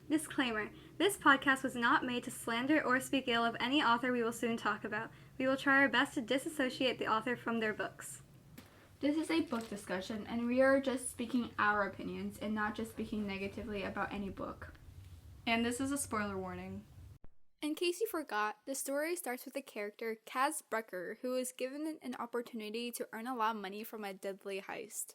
Disclaimer. This podcast was not made to slander or speak ill of any author we will soon talk about. We will try our best to disassociate the author from their books. This is a book discussion, and we are just speaking our opinions and not just speaking negatively about any book. And this is a spoiler warning. In case you forgot, the story starts with the character Kaz Brecker, who is given an opportunity to earn a lot of money from a deadly heist.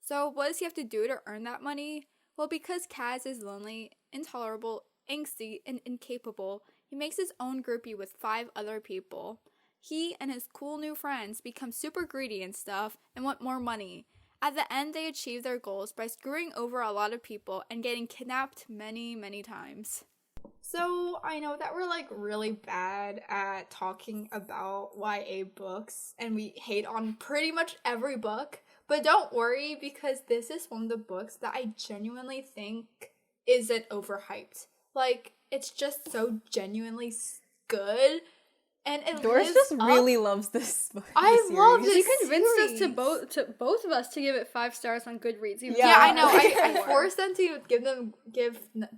So what does he have to do to earn that money? Well, because Kaz is lonely, intolerable, angsty, and incapable, he makes his own groupie with 5 other people. He and his cool new friends become super greedy and stuff and want more money. At the end, they achieve their goals by screwing over a lot of people and getting kidnapped many, many times. So, I know that we're, really bad at talking about YA books, and we hate on pretty much every book, but don't worry, because this is one of the books that I genuinely think isn't overhyped. It's just so genuinely good, and Doris just really loves this book. I love this. She convinced series. us to both of us to give it 5 stars on Goodreads. Yeah, I know. I forced them to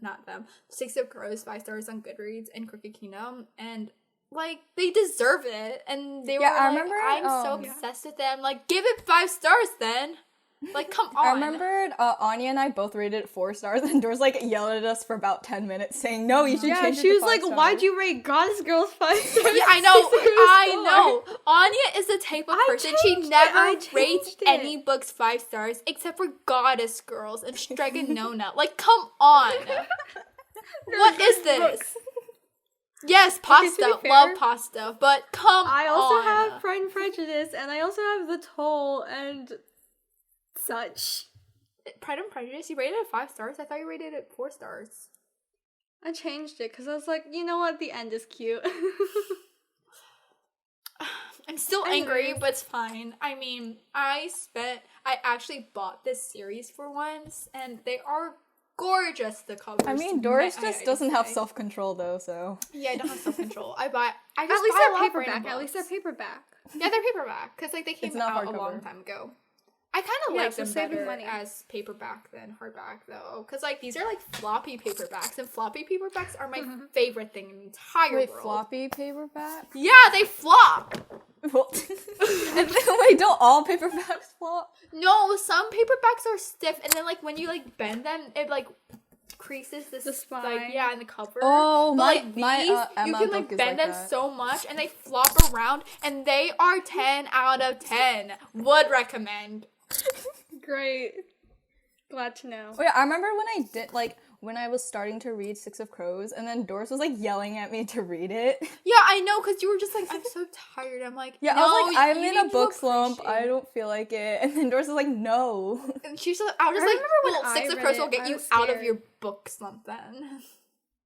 not them, Six of Crows 5 stars on Goodreads and Crooked Kingdom, and they deserve it. And they were I remember, I'm so obsessed with them. Give it 5 stars then. Come on. I remember Anya and I both rated it 4 stars, and Doris yelled at us for about 10 minutes saying, "No, you should change it she to was 5 like, stars." "Why'd you rate Goddess Girls 5 stars?" Yeah, I know. Anya is the type of person she never rates any books 5 stars except for Goddess Girls and Strega Nona. Come on. What is this? Yes, pasta. Love pasta, but come on. I also have Pride and Prejudice, and I also have The Toll and such. Pride and Prejudice, you rated it 5 stars? I thought you rated it 4 stars. I changed it because I was like, you know what, the end is cute. I'm still angry, but it's fine. I mean, I actually bought this series for once, and they are gorgeous, the covers. I mean, Doris just doesn't have self-control, though, so... Yeah, I don't have self-control. I At least they're paperback. At least they're paperback. Yeah, they're paperback, because they came out a long time ago. I kind of like them better money as paperback than hardback, though. Because, these are, floppy paperbacks, and floppy paperbacks are my favorite thing in the entire world. Wait, floppy paperback? Yeah, they flop! Well, wait, don't all paperbacks flop? No, some paperbacks are stiff, and then, when you, bend them, it, creases the spine. In the cover. Oh, but, my Emma you can, bend them that. so much, and they flop around, and they are 10 out of 10. Would recommend. Great. Glad to know. Oh yeah, I remember when I did, when I was starting to read Six of Crows, and then Doris was, yelling at me to read it. Yeah, I know, because you were just I'm so tired. I'm like, yeah, no, I was like, I'm in a book slump, appreciate. I don't feel like it. And then Doris was like, no. And she's like, I was just well, Six of Crows will get you out of your book slump then.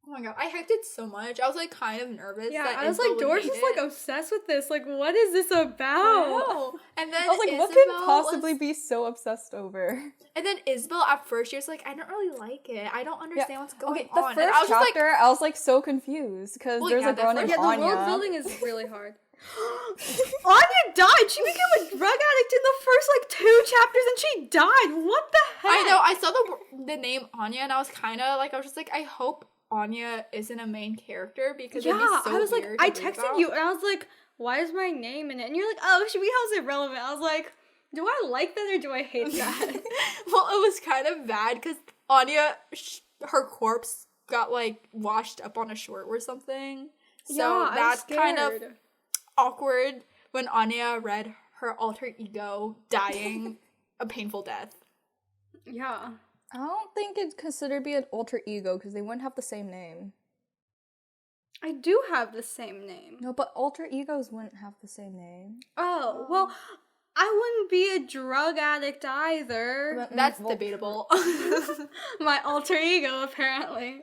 Oh my god, I hyped it so much. I was kind of nervous. Yeah, that I was Isabel Doris is obsessed with this. What is this about? And then I was like, Isabel what could possibly be so obsessed over? And then Isabel, at first, she was like, I don't really like it. I don't understand what's going on. The first chapter, I was so confused because there's a girl named Anya. The world building is really hard. Anya died. She became a drug addict in the first 2 chapters, and she died. What the heck? I know. I saw the name Anya, and I was kind of I was just I hope Anya isn't a main character because it'd be so I was weird I to read texted about. you, and I was like, why is my name in it? And you're like, oh, she becomes irrelevant. I was like, do I like that or do I hate that? Well, it was kind of bad because Anya, her corpse got washed up on a shore or something. So that's kind of awkward when Anya read her alter ego dying a painful death. Yeah. I don't think it's considered to be an alter ego because they wouldn't have the same name. I do have the same name. No, but alter egos wouldn't have the same name. Oh, well, I wouldn't be a drug addict either. That's debatable. My alter ego, apparently.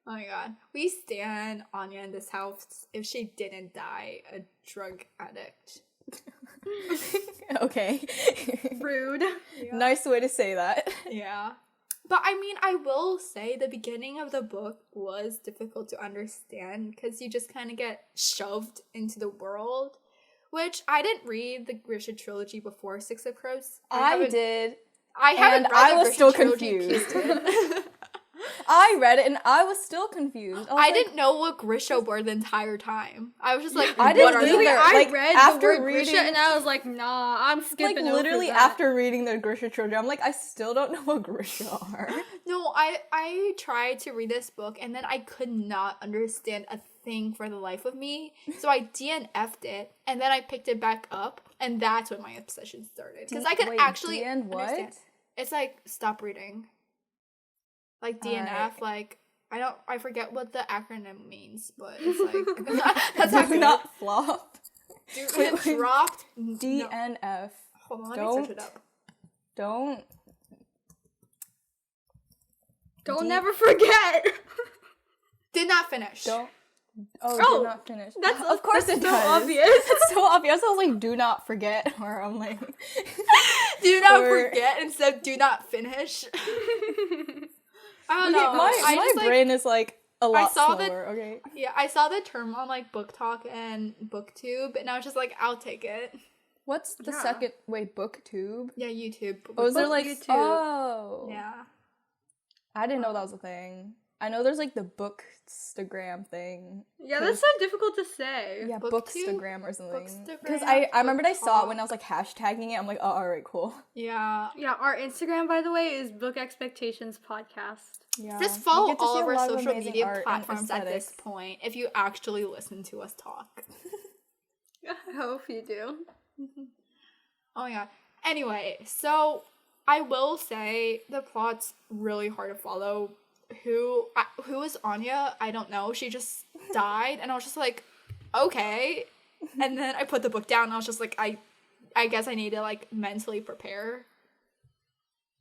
Oh my god. We stan Anya in this house if she didn't die a drug addict. Okay. Rude. Yeah. Nice way to say that. Yeah. But I mean, I will say the beginning of the book was difficult to understand because you just kind of get shoved into the world, which I didn't read the Grisha trilogy before Six of Crows. I did. I haven't read I the was Grisha still trilogy, confused. I read it and I was still confused. I didn't know what Grisha were the entire time. I was just like, I what didn't are either. they? I Like, read after the word reading- Grisha and I was like, nah, I'm skipping like literally over that. after reading the Grisha trilogy, I'm like, I still don't know what Grisha are. No, I tried to read this book and then I could not understand a thing for the life of me. So I DNF'd it and then I picked it back up and that's when my obsession started. Because I could actually DN what? understand. It's like stop reading. Like DNF, like I forget what the acronym means, but it's like that's not Do good. not flop. It dropped. DNF. No. Hold on, let me search it up. Don't Never forget. Did not finish. did not finish. That's of course that's it so does. obvious. It's so obvious. I was like, do not forget, or I'm like, Do not Or- forget instead of do not finish. I don't know. my I just, like, brain is like a lot saw slower. Okay. Yeah, I saw the term on like Book Talk and BookTube, and I was just like, I'll take it. What's the Yeah. second? Wait, BookTube. Yeah, YouTube. Oh, is there like YouTube. Oh, Yeah. I didn't know that was a thing. I know there's like the Bookstagram thing. Yeah, that's so difficult to say. Yeah, BookTube? Bookstagram or something. Bookstagram, Because I remembered I saw it BookTalk. when I was like hashtagging it. I'm like, oh, all right, cool. Yeah. Yeah, our Instagram, by the way, is Book Expectations Podcast. Yeah. Just You follow get to all see of a our lot social amazing media art and platforms at this aesthetics. point if you actually listen to us talk. I hope you do. Oh my god. Anyway, so I will say the plot's really hard to follow. Who is Anya? I don't know. She just died, and I was just like, okay. And then I put the book down, and I was just like, I guess I need to like mentally prepare.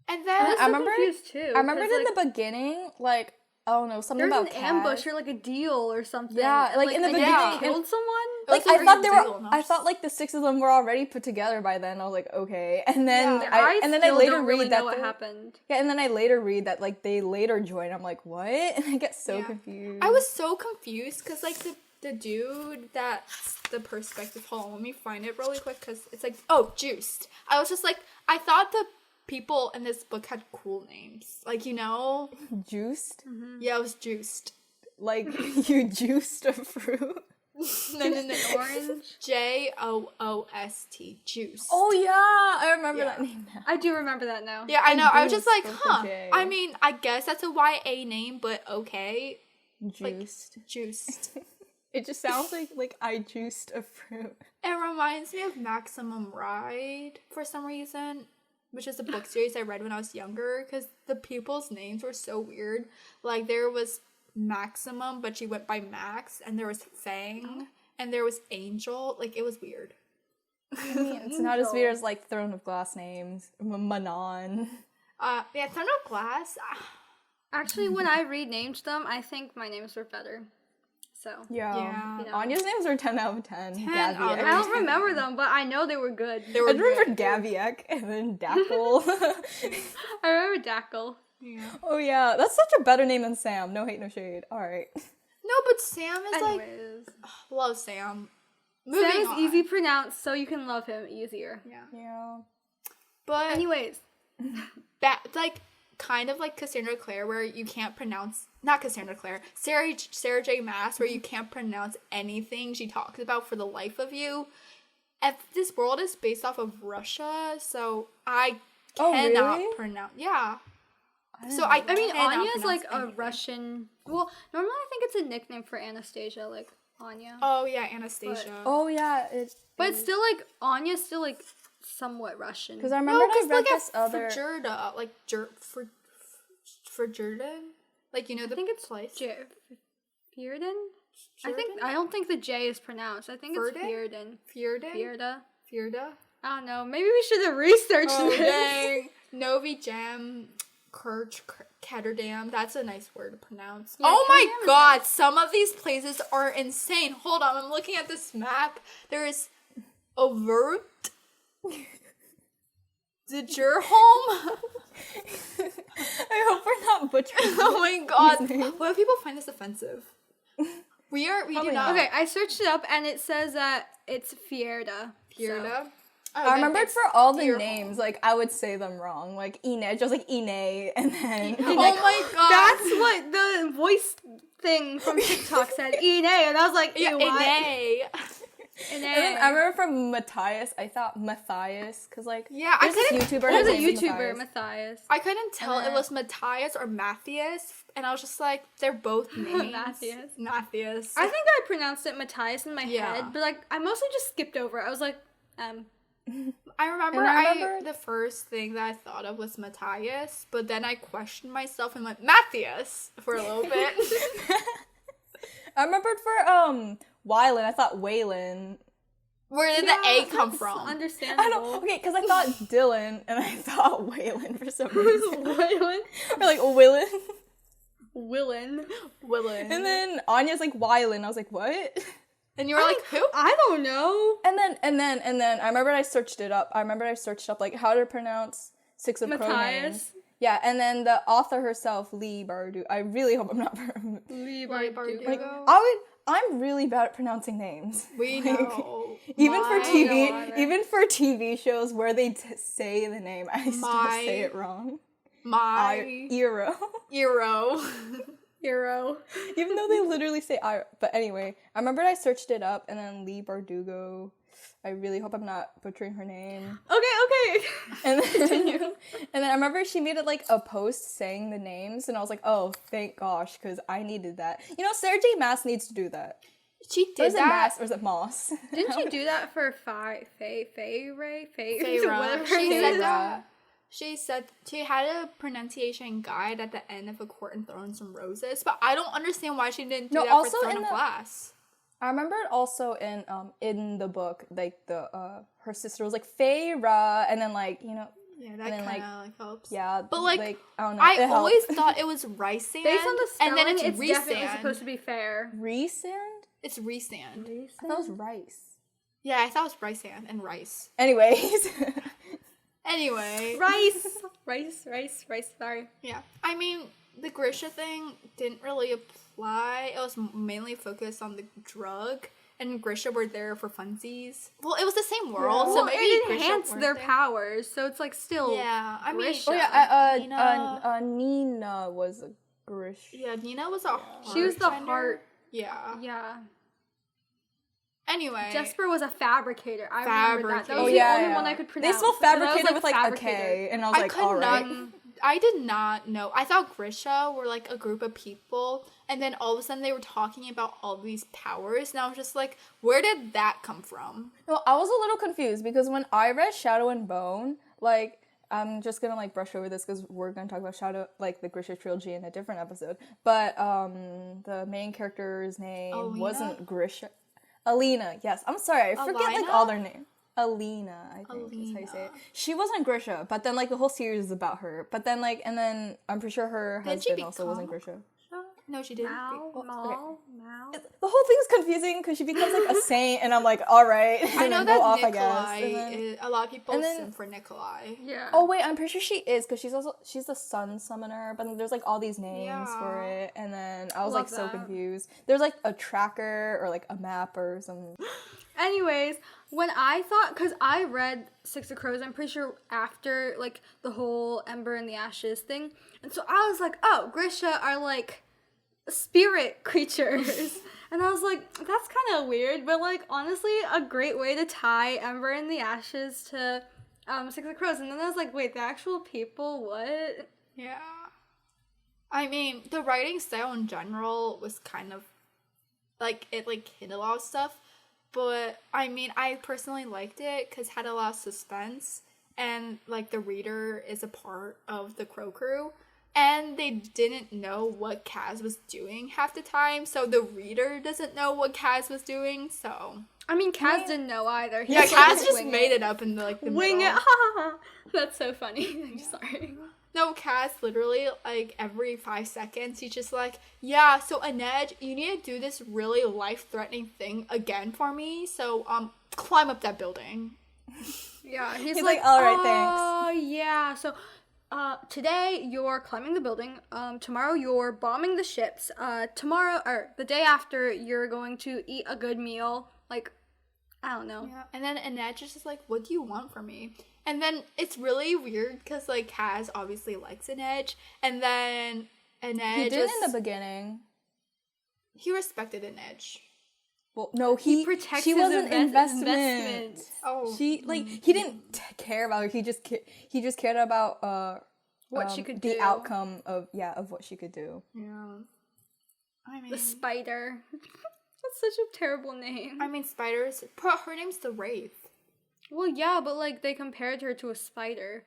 And then I was so remember- confused too. I remember 'cause, in like, the beginning, like, I don't know, something there was about an Kat. ambush or like a deal or something. Yeah, and, like, in the they beginning- killed someone. Like, It was a I thought real I thought like the 6 of them were already put together by then. I was like, okay. And then Yeah. I still later don't really read know that what they're- happened. Yeah, and then I later read that like they later join. I'm like, what? And I get so Yeah. confused. I was so confused because like the dude that's the perspective. Hold on, let me find it really quick because it's like, oh, Juiced. I was just like, I thought the people in this book had cool names, like, you know. juiced. Yeah, it was Juiced. Like you juiced a fruit. No. Orange. Joost. Juice. Oh yeah, I remember Yeah. that name now. I do remember that now. Yeah, I know. I was just like, Boost with huh. a J. I mean, I guess that's a YA name, but okay. Juiced. Juiced. It just sounds like I juiced a fruit. It reminds me of Maximum Ride for some reason, which is a book series I read when I was younger, because the people's names were so weird. Like, there was Maximum, but she went by Max, and there was Fang, and there was Angel. Like, it was weird. I mean, it's not as weird as like Throne of Glass names. Manon. Yeah, Thunder of Glass. Actually, when I renamed them, I think my names were better. So Yeah. You know. Anya's names are 10 out of 10. 10 Gaviek. out of I don't remember them, but I know they were good. They were I remember good. Gaviek and then Dapple. I remember Dackle. Yeah. Oh yeah, that's such a better name than Sam. No hate, no shade. All right. No, but Sam is like, Anyways, love Sam. Moving Sam is on. easy pronounced, so you can love him easier. Yeah. Yeah. But Anyways, like kind of like Cassandra Clare, where you can't pronounce, not Cassandra Clare, Sarah J. Maas, where you can't pronounce anything she talks about for the life of you. If this world is based off of Russia, so I cannot really? pronounce. Yeah. So I mean, cannot Anya is like pronounce a anything. Russian. Well, normally I think it's a nickname for Anastasia, like Anya. Oh yeah, Anastasia. Oh yeah, it's. But it's still like Anya's still like somewhat Russian. Because I remember I read like this other. Frigida, like for Jordan, like, you know, the I think it's place. Fjerdan. I don't think the J is pronounced. I think it's Fjerdan? Fjerdan. Fjerda. Fjerda. I don't know. Maybe we should have researched Oh this. dang. Novi Jam. Kirch, Ketterdam. That's a nice word to pronounce. Yeah, Oh my Ketterdam is god, some of these places are insane. Hold on, I'm looking at this map. There is Overt. The Jurholm. I hope we're not butchering. Oh my god. These names. What if people find this offensive? We do not. Okay, I searched it up and it says that it's Fjerda. Fjerda. I remembered for all the your names, like, I would say them wrong. Like, Ine, just like Ine, and then... Oh like, my god. That's what the voice thing from TikTok said. Ine, and I was like, Yeah, what? Ine. and then I remember from Matthias, I thought Matthias, because, like, Yeah, I there's this couldn't. YouTuber. There's his a name is YouTuber, Matthias. Matthias. I couldn't tell And it then- was Matthias or Matthias, and I was just like, they're both names. Matthias. Matthias. I think I pronounced it Matthias in my Yeah. head, but like I mostly just skipped over it. I was like, I remember, And I remember- the first thing that I thought of was Matthias, but then I questioned myself and went Matthias for a little bit. I remembered for, Wylan, I thought Waylon. Where did the A come from? Understandable. I don't, okay, because I thought Dylan, and I thought Waylon for some reason. Waylon. Or, like, Willen. Willen. Willen. And then Anya's like, Wylan. I was like, what? And you were like, who? I don't know. And then I remember I searched it up. I remember I searched up like how to pronounce Six of Crow names. Matthias. Yeah, and then the author herself, Leigh Bardugo. I really hope I'm not Leigh Leigh Bardugo. like Bardugo. I'm really bad at pronouncing names. We Like, know. Even for My- TV, even for TV shows where they say the name, I still say it wrong. My Eero. hero. Hero. Even though they literally say I. But anyway, I remember I searched it up, and then Leigh Bardugo. I really hope I'm not butchering her name. Okay. And then, and then I remember she made it like a post saying the names, and I was like, oh, thank gosh, because I needed that. You know, Sarah J. Maas needs to do that. She Or did is it that. Maas or is it Moss? Didn't she do that for Faye Ray? Feyre. Whatever her She name said is. that. She said she had a pronunciation guide at the end of A Court and Thrones and Roses, but I don't understand why she didn't do No, that also for Throne in of the- Glass. I remember it also in the book, like the her sister was like Feyre, and then like you know Yeah, that And then, kind of like helps. yeah, But, like, I don't know. I it always helped. thought it was Rysand, Based on the spelling, and then it's definitely Rhysand. supposed to be fair. Rhysand? It's Rhysand. I thought it was rice. Yeah, I thought it was Rysand and rice. Anyways. Anyway, Rice. Sorry. yeah. I mean, the Grisha thing didn't really apply. It was mainly focused on the drug, and Grisha were there for funsies. Well, it was the same world, so Well, maybe it Grisha enhanced weren't their there. powers, so it's like still. Yeah, I mean, Grisha. Oh yeah, Nina. Nina was a Grish. Yeah, Nina was a She was the heartbender. heart. Yeah. Yeah. Anyway, Jesper was a fabricator. I remember that. That was Oh, the yeah, only one I could They pronounce. spelled And I was fabricator with like fabricator. a K, and I was like, could alright. not. I did not know. I thought Grisha were like a group of people, and then all of a sudden they were talking about all these powers, and I was just like, where did that come from? No, I was a little confused because when I read Shadow and Bone, like, I'm just gonna like brush over this because we're gonna talk about Shadow, like the Grisha trilogy in a different episode. But the main character's name Alina? wasn't Grisha. Alina, yes. I'm sorry, I forget like Alina? all their names. Alina, I think is how you say it. Alina. She wasn't Grisha, but then like the whole series is about her. But then like, and then I'm pretty sure her Didn't she husband also wasn't become- Grisha. No, she didn't. Mal. The whole thing is confusing because she becomes like a saint, and I'm like, all right. I and know then that go off, I Nikolai. guess. And then- Is, a lot of people and then- sim for Nikolai. Yeah. Oh wait, I'm pretty sure she is because she's the sun summoner, but then there's like all these names for Yeah. it, and then I was Love like so that. confused. There's like a tracker or like a map or some. Anyways, when I thought, because I read Six of Crows, I'm pretty sure after like the whole Ember and the Ashes thing, and so I was like, oh, Grisha are like spirit creatures. And I was like, that's kind of weird, but like honestly, a great way to tie Ember and the Ashes to Six of Crows. And then I was like, wait, the actual people, what? Yeah. I mean, the writing style in general was kind of like it like hid a lot of stuff, but I mean, I personally liked it because it had a lot of suspense, and like the reader is a part of the Crow Crew, and they didn't know what Kaz was doing half the time, so the reader doesn't know what Kaz was doing, so I mean, Kaz didn't know either. He yeah, just, like, Kaz just wing made it up in the like the Wing it. middle. That's so funny. I'm sorry. No, Kaz literally, like, every 5 seconds, he's just like, yeah, so Anej, you need to do this really life-threatening thing again for me, so, climb up that building. Yeah, he's He's like, like, "All right, oh, yeah, so, today you're climbing the building, tomorrow you're bombing the ships, tomorrow, or the day after, you're going to eat a good meal, like, I don't know. Yeah, and then Annette just is like, what do you want from me? And then it's really weird because, like, Kaz obviously likes Annette, and then Annette He did in the beginning. He respected Annette. Well, no, He protects she his wasn't investment. investments. Oh. She he didn't care about her. He just cared about What she could the do. outcome of what she could do. Yeah. I mean, The spider. That's such a terrible name. spiders. Her name's the Wraith. Well, yeah, but like they compared her to a spider.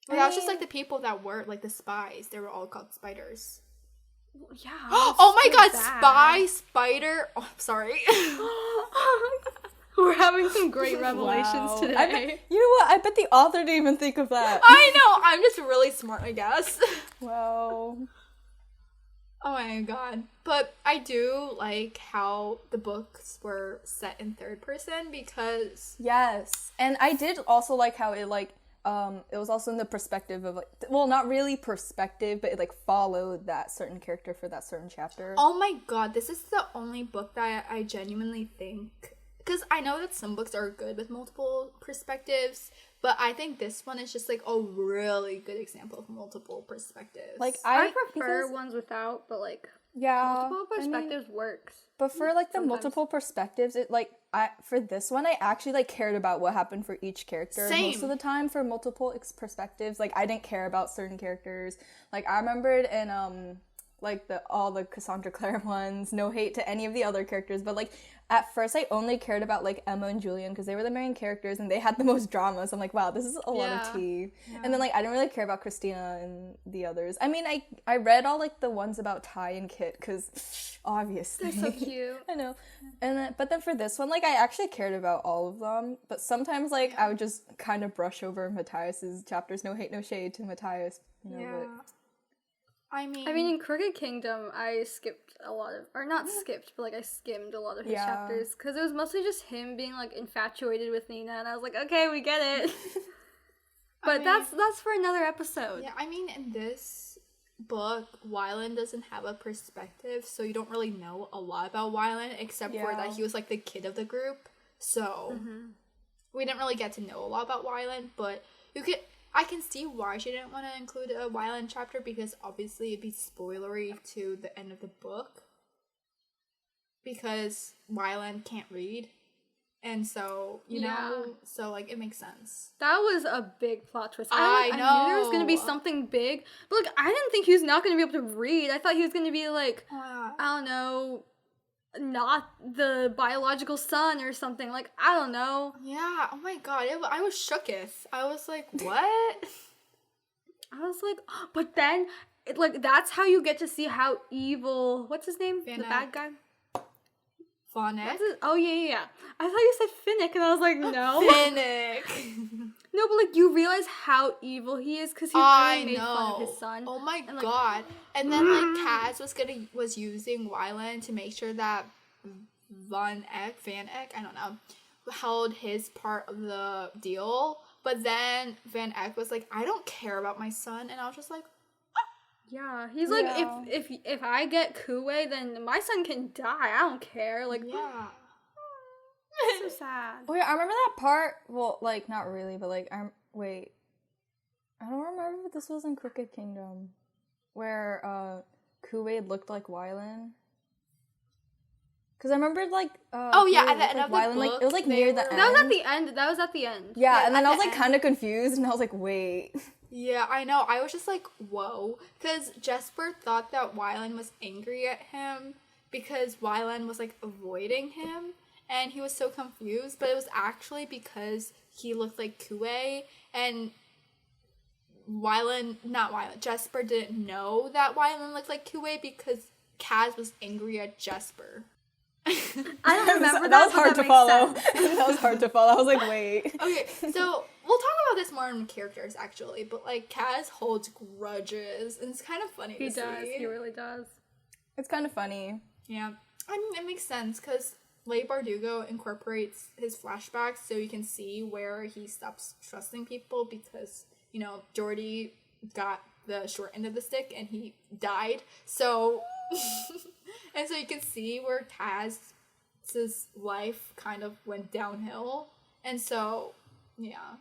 Well, that's just like the people that were like the spies. They were all called spiders. Yeah. Oh my god, spy. spider. Oh, sorry. We're having some great revelations Wow. today. You know what? I bet the author didn't even think of that. I know. I'm just really smart, I guess. Wow. Oh my god. But I do like how the books were set in third person because Yes, and I did also like how it was also in the perspective of not really perspective, but it followed that certain character for that certain chapter. oh my god, this is the only book that I genuinely think, because I know that some books are good with multiple perspectives, but I think this one is just a really good example of multiple perspectives. I prefer ones without, but multiple I mean, perspectives works. but for the sometimes. multiple perspectives, it for this one I actually cared about what happened for each character. Same. Most of the time for multiple perspectives, I didn't care about certain characters. I remembered in all the Cassandra Clare ones, no hate to any of the other characters, but at first I only cared about Emma and Julian because they were the main characters and they had the most drama, so I'm like, wow, this is a lot of tea. Yeah. And then I didn't really care about Christina and the others. I mean, I read all the ones about Ty and Kit because obviously They're so cute. I know. And then, but then for this one, I actually cared about all of them, but sometimes I would just kind of brush over Matthias's chapters. No hate, no shade to Matthias, but I mean, in Crooked Kingdom, I skipped a lot of, or not skipped, but I skimmed a lot of his chapters because it was mostly just him being infatuated with Nina, and I was like, okay, we get it. But that's for another episode. Yeah, in this book, Wyland doesn't have a perspective, so you don't really know a lot about Wyland except for that he was the kid of the group. So we didn't really get to know a lot about Wyland, but I can see why she didn't want to include a Wyland chapter because obviously it'd be spoilery to the end of the book because Wyland can't read. And so, you know, so it makes sense. That was a big plot twist. I know. I knew there was going to be something big, but I didn't think he was not going to be able to read. I thought he was going to be I don't know, not the biological son or something. I don't know. Yeah, oh my god, I was shooketh. I was like, what? I was like, but then, that's how you get to see how evil, what's his name? Van the Eyck. bad guy? Von Eyck? Oh, yeah. I thought you said Finnick, and I was like, no. Finnick. No, but you realize how evil he is because he really made fun of his son. Oh my god. And then Kaz was using Wyland to make sure that Van Eyck, I don't know, held his part of the deal. But then Van Eyck was like, I don't care about my son, and I was just like, yeah, he's like, if I get Kuwei, then my son can die. I don't care. yeah. So sad. Oh yeah, I remember that part. Well, not really, but wait. I don't remember if this was in Crooked Kingdom, where Kuwait looked like Wylan. Because I remembered at the end of the Wylan, book, it was near the end. That was at the end. That was at the end. Yeah, and then I was end. kind of confused, and I was like, wait. Yeah, I know. I was just like, whoa. Because Jesper thought that Wylan was angry at him because Wylan was avoiding him. And he was so confused, but it was actually because he looked like Kuwei, and Jesper didn't know that Wylan looked like Kuwei because Kaz was angry at Jesper. I don't remember that was hard to follow. That was hard to follow. I was like, wait. Okay, so we'll talk about this more in characters, actually, but Kaz holds grudges, and it's kind of funny to see. He does. He really does. It's kind of funny. Yeah. I mean, it makes sense, because Leigh Bardugo incorporates his flashbacks so you can see where he stops trusting people because, Jordy got the short end of the stick and he died. So, and so you can see where Kaz life kind of went downhill. And so, yeah.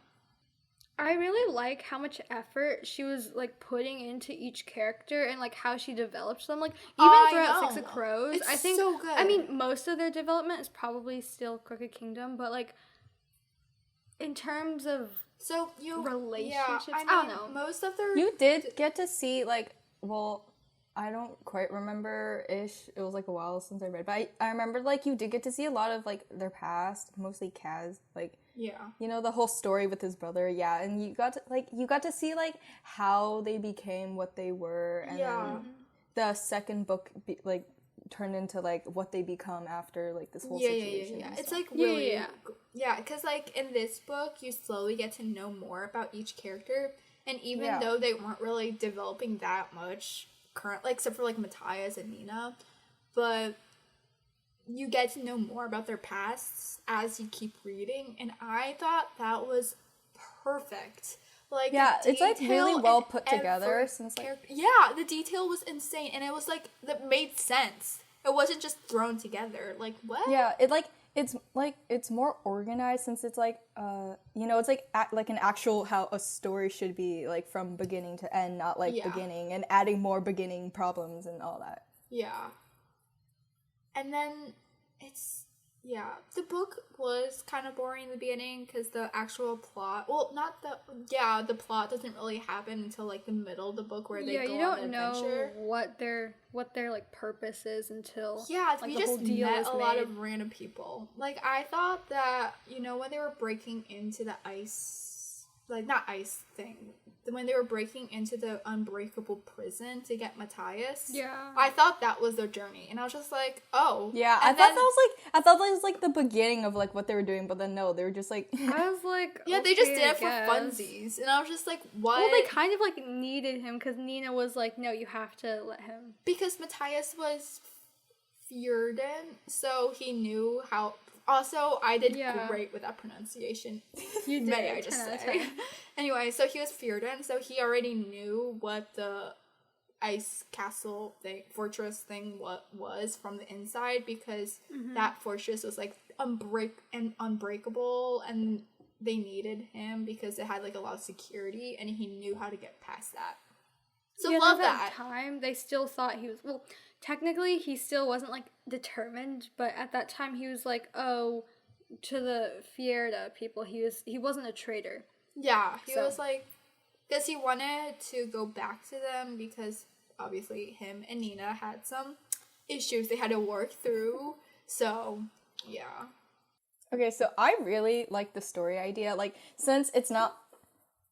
I really like how much effort she was like putting into each character and like how she developed them. Like even throughout Six of Crows, It's I think so good. I mean most of their development is probably still Crooked Kingdom, but like in terms of relationships, I don't know. Most of their You did get to see, like, well, I don't quite remember-ish. It was, like, a while since I read. But I remember, like, you did get to see a lot of, like, their past, mostly Kaz. Like, you know, the whole story with his brother, yeah. And you got to see, like, how they became what they were. And then the second book, turned into, like, what they become after, like, this whole situation. Yeah. It's, like, really... Yeah, because, like, in this book, you slowly get to know more about each character. And even though they weren't really developing that much currently, except for, like, Matthias and Nina, but you get to know more about their pasts as you keep reading. And I thought that was perfect. Like, it's, like, really well put together. Since the detail was insane. And it was, like, that made sense. It wasn't just thrown together. Like, what? Yeah, it's more organized since it's like you know, it's like an actual how a story should be, like from beginning to end, not like beginning and adding more beginning problems and all that. Yeah. And then the book was kind of boring in the beginning because the actual plot, the plot doesn't really happen until like the middle of the book where they go on the adventure. What their like purpose is until like, we just met a lot of random people. Like, I thought that, you know, when they were breaking into the ice, like not ice thing, when they were breaking into the unbreakable prison to get Matthias, I thought that was their journey, and I was just like, oh, yeah. I thought that was like the beginning of like what they were doing, but then no, they were just like I was like, yeah, they just did it for funsies, and I was just like, what? Well, they kind of like needed him because Nina was like, no, you have to let him, because Matthias was Fjorden, so he knew how. Also, I did great with that pronunciation. You did. May I just say. Anyway, so he was Fjorden, so he already knew what the ice castle thing, fortress thing was from the inside, because that fortress was like unbreakable, and they needed him because it had like a lot of security, and he knew how to get past that. So love that. Time they still thought he was technically, he still wasn't, like, determined, but at that time, he was like, oh, to the Fierda people, he wasn't a traitor. Yeah, he was like, because he wanted to go back to them, because, obviously, him and Nina had some issues they had to work through, so, yeah. Okay, so I really like the story idea, like, since it's not,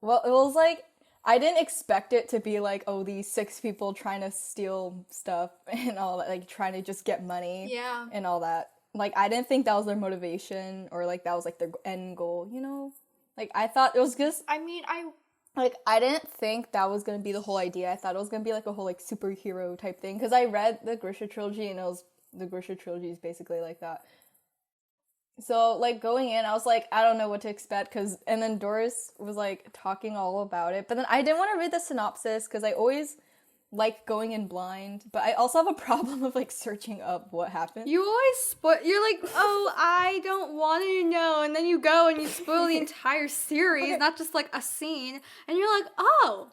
well, it was like, I didn't expect it to be like, oh, these 6 people trying to steal stuff and all that, like trying to just get money and all that. Like, I didn't think that was their motivation, or like that was like their end goal, you know? Like, I thought it was just, I didn't think that was gonna be the whole idea. I thought it was gonna be like a whole like superhero type thing, because I read the Grisha trilogy, and the Grisha trilogy is basically like that. So, like, going in, I was like, I don't know what to expect, and then Doris was, like, talking all about it, but then I didn't want to read the synopsis, because I always like going in blind, but I also have a problem of, like, searching up what happened. You always you're like, oh, I don't want to know, and then you go and you spoil the entire series, not just, like, a scene, and you're like, oh,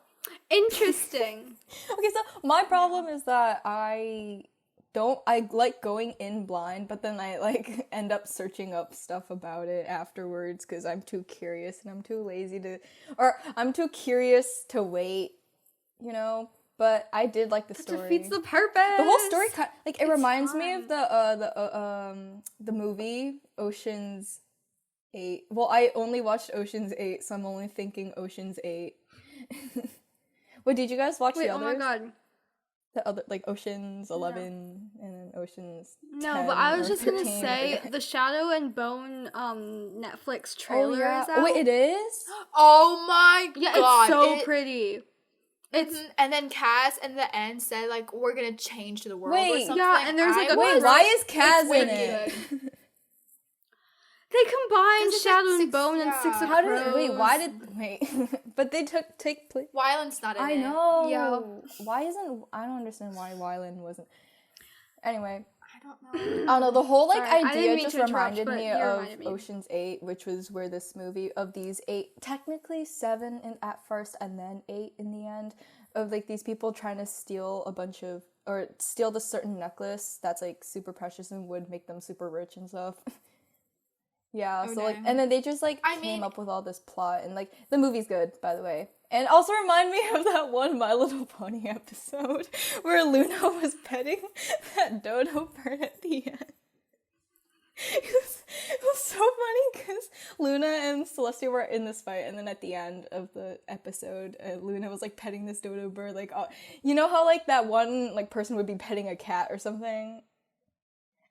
interesting. Okay, so my problem is that I like going in blind, but then I like end up searching up stuff about it afterwards because I'm too curious and I'm too lazy I'm too curious to wait, you know. But I did like the story. It defeats the purpose. The whole story it reminds me of the movie Ocean's 8. Well, I only watched Ocean's 8, so I'm only thinking Ocean's 8. Wait, did you guys watch the others? Oh my god. The other, like, Ocean's 11 and then Ocean's 10. No, but I was just gonna say, the Shadow and Bone Netflix trailer is out. Oh, wait, it is? Oh my god. It's so pretty. It's and then Kaz in the end said, like, we're gonna change the world or something. Yeah, and there's like why is Kaz in it? They combined Shadow and Bone and Six of Crows. But they take place. Wyland's not in it. I know. Yeah. I don't understand why Wyland wasn't. Anyway. don't know. I don't know, the whole like Sorry, I didn't idea mean just to interrupt, reminded but me you of reminded me. Ocean's 8, which was where this movie of these 8, technically 7 at first and then 8 in the end, of like these people trying to steal steal this certain necklace that's like super precious and would make them super rich and stuff. Yeah, Oh, so like, damn. and then they just like I came mean- up with all this plot, and like the movie's good, by the way. And also remind me of that one My Little Pony episode where Luna was petting that dodo bird at the end. It was so funny because Luna and Celestia were in this fight, and then at the end of the episode, Luna was like petting this dodo bird, like, you know how like that one like person would be petting a cat or something,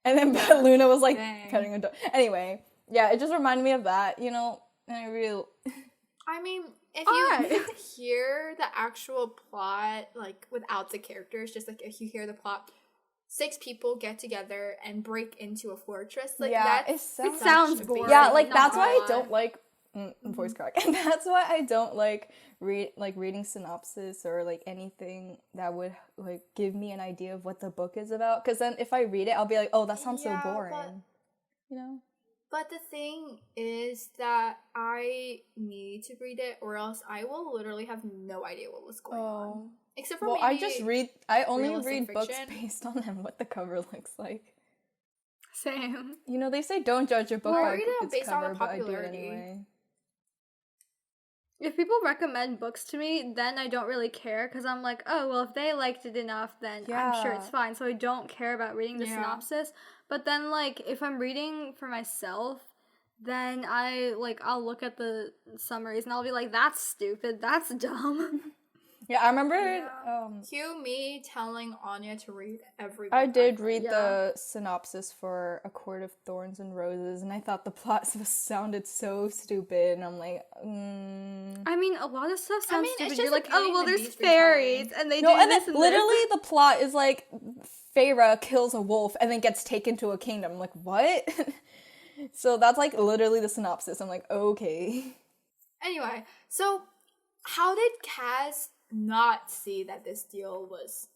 and then Luna was like petting a dodo. Anyway, yeah, it just reminded me of that, you know. And I really, I mean, if Alright. you hear the actual plot, like, without the characters, just, like, if you hear the plot, 6 people get together and break into a fortress, like, Yeah, that's it sounds such a boring. basic yeah, like not that's why I gonna don't like voice crack, and that's why I don't like reading synopsis or like anything that would like give me an idea of what the book is about. Because then if I read it, I'll be like, oh, that sounds Yeah, so boring, but- you know. But the thing is that I need to read it, or else I will literally have no idea what was going on. Except for Well, maybe I only realistic read books fiction. based on what the cover looks like. Same. You know, they say don't judge a book Well, by read it its based on the cover, but I do it popularity. anyway. If people recommend books to me, then I don't really care because I'm like, oh, well, if they liked it enough, then I'm sure it's Yeah. fine. So I don't care about reading the Yeah. synopsis. But then, like, if I'm reading for myself, then I'll look at the summaries and I'll be like, that's stupid, that's dumb. Yeah, I remember. Yeah. Cue me telling Anya to read every book I did read. read Yeah. the synopsis for A Court of Thorns and Roses, and I thought the plot sounded so stupid, and I'm like, I mean, a lot of stuff sounds mean, it's stupid. just You're the like, oh, Beauty well, and the there's Beast fairies, retelling. and they No, do and this then and literally this. the plot is like Feyre kills a wolf and then gets taken to a kingdom. I'm like, what? So that's like literally the synopsis. I'm like, okay. Anyway, so how did Kaz not see that this deal was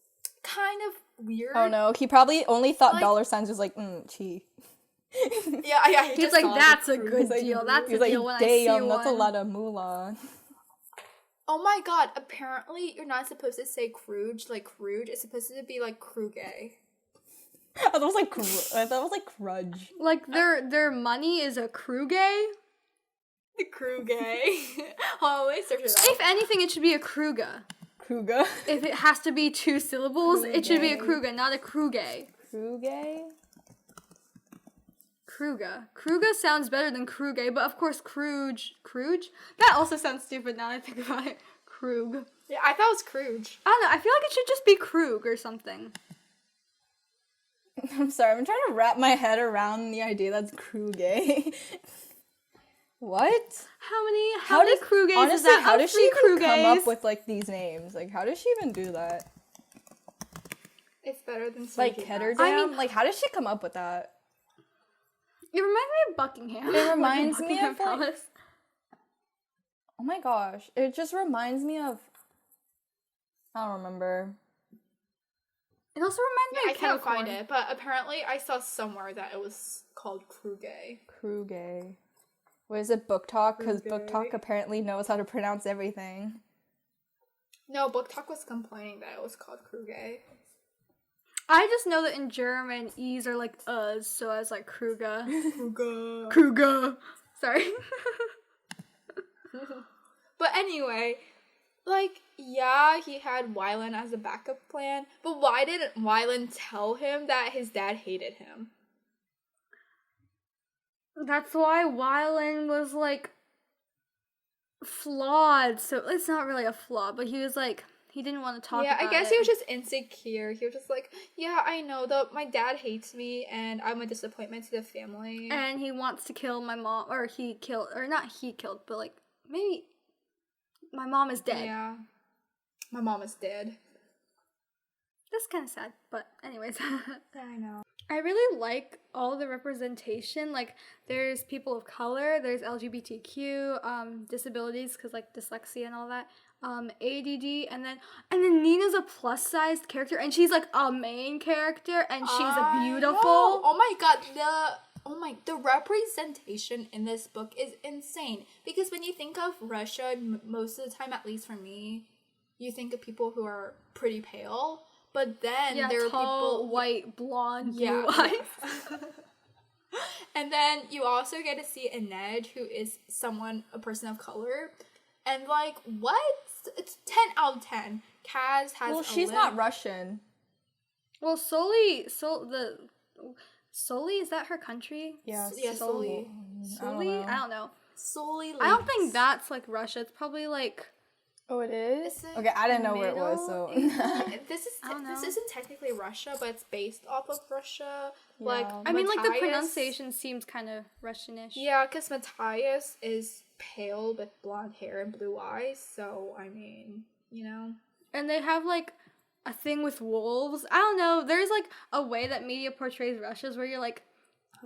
kind of weird? Oh no, he probably only thought Like- dollar signs was like, chi. Yeah, he He's just like, saw the that's a cruise. good He's like, deal. That's he's a deal when I see damn, one. that's a lot of moolah. Oh my god, apparently you're not supposed to say Kruge like Kruge. It's supposed to be like Kruge. I thought it was like, I thought it was like crudge. Like, their money is a Kruge? The Kruge. Oh, let me search it If up. anything, it should be a Kruga. Kruga. If it has to be 2 syllables, it should be a Kruge. Kruga, not a Kruge. Kruge? Kruga. Kruga sounds better than Kruge, but of course Kruge. Kruge? That also sounds stupid now that I think about it. Krug. Yeah, I thought it was Kruge. I don't know, I feel like it should just be Krug or something. I'm sorry, I'm trying to wrap my head around the idea that's Kruge. What? How many Kruges honestly, is that? how Oh, does she 3 even come up Kruges. with like these names? Like, how does she even do that? It's better than Like Sophie Ketterdam? House. I mean- like, how does she come up with that? It reminds me of Buckingham. It reminds me Buckingham of, like- Palace. Oh my gosh, it just reminds me of. I don't remember. It also reminds me I of can't Capricorn. find it, but apparently I saw somewhere that it was called Kruge. Kruge. What is it, Book Talk? Because Book Kruge. Talk apparently knows how to pronounce everything. No, Book Talk was complaining that it was called Kruge. I just know that in German, E's are like Us, so I was like Kruga. Kruge. Kruga. Sorry. But anyway, like, yeah, he had Wylan as a backup plan, but why didn't Wylan tell him that his dad hated him? That's why Wylan was like flawed. So it's not really a flaw, but he was like he didn't want to talk Yeah, about I guess it. he was just insecure. He was just like, yeah, I know, though my dad hates me and I'm a disappointment to the family. And he wants to kill my mom, or not he killed, but like maybe my mom is dead. Yeah. My mom is dead. That's kind of sad, but anyways. I know. I really like all the representation. Like, there's people of color, there's LGBTQ, disabilities, because like dyslexia and all that, ADD, and then Nina's a plus sized character, and she's like a main character, and she's a beautiful. Oh my god, the representation in this book is insane. Because when you think of Russia, most of the time, at least for me, you think of people who are pretty pale. But then there are tall, people white, blonde, blue eyes. And then you also get to see Inej, who is a person of color. And like, what? It's 10 out of 10. Kaz has Well, she's not Russian. Well, Soli, is that her country? Yes. Yeah, Soli. Soli? I don't know. Soli. I don't think that's like Russia. It's probably like. Oh, it is? Is it Okay, I didn't know where it was, so. This isn't technically Russia, but it's based off of Russia. Yeah. Like, I mean, like the Matthias- pronunciation seems kind of Russianish. Yeah, because Matthias is pale with blonde hair and blue eyes, so I mean, you know. And they have like a thing with wolves. I don't know. There's like a way that media portrays Russia's where you're like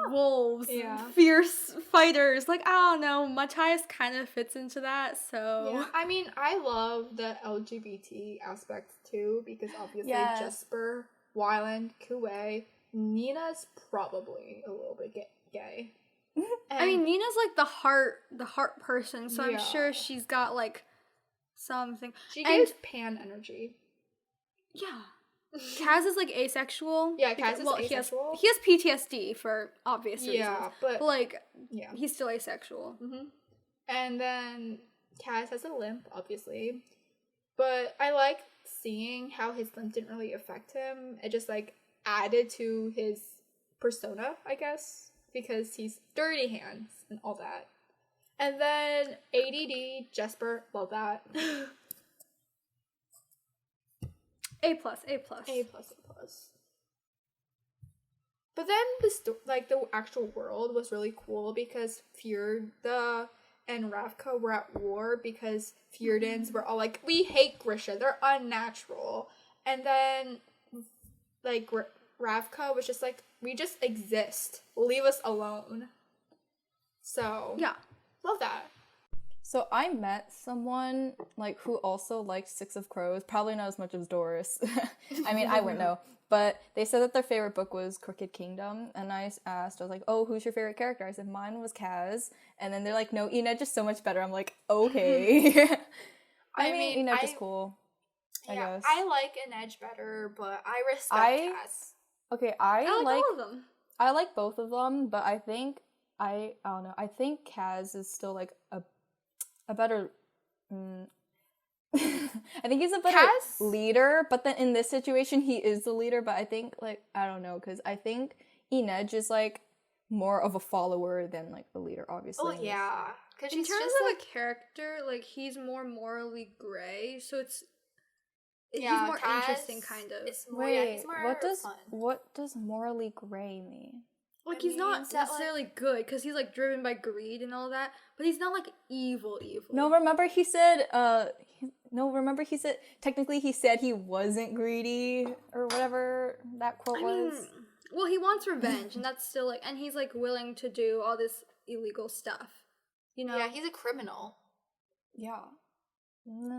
wolves, fierce fighters. Like, I don't know. Matthias kind of fits into that. So Yeah, I mean, I love the LGBT aspect too, because obviously Yes. Jesper, Wyland, Kuwei, Nina's probably a little bit gay. I mean, Nina's like the heart person. So Yeah. I'm sure she's got like something. she and- gives pan energy. Yeah. Kaz is like asexual. Yeah, Kaz is asexual. He has PTSD for obvious reasons. Yeah, but like yeah. he's still asexual. Mm-hmm. And then Kaz has a limp, obviously. But I like seeing how his limp didn't really affect him. It just like added to his persona, I guess, because he's dirty hands and all that. And then ADD, Jesper, love that. A plus. A plus. But then the actual world was really cool because Fjorda and Ravka were at war because Fjordans were all like, we hate Grisha, they're unnatural. And then like Ravka was just like, we just exist, leave us alone. So Yeah. love that. So I met someone like who also liked Six of Crows, probably not as much as Doris. I mean, I wouldn't know. But they said that their favorite book was Crooked Kingdom, and I asked, I was like, oh, who's your favorite character? I said, mine was Kaz, and then they're like, no, Inej is so much better. I'm like, okay. I mean, Inej is cool, I guess. I like Inej better, but I respect Kaz. Okay, I like all of them. I like both of them, but I think, I don't know, I think Kaz is still like a better... I think he's a better leader, but then in this situation, he is the leader, but I think, like, I don't know, because I think Inej is, like, more of a follower than, like, a leader, obviously. Oh, yeah. In terms of a character, like, he's more morally gray, so he's more interesting, kind of. It's more, Wait, he's more fun. what does morally gray mean? Like, It he's not means that, necessarily good, because he's, like, driven by greed and all that, but he's not, like, evil. No, remember he said, technically he said he wasn't greedy, or whatever that quote was. Well, he wants revenge, and that's still, like, and he's, like, willing to do all this illegal stuff, you know? Yeah, he's a criminal. Yeah.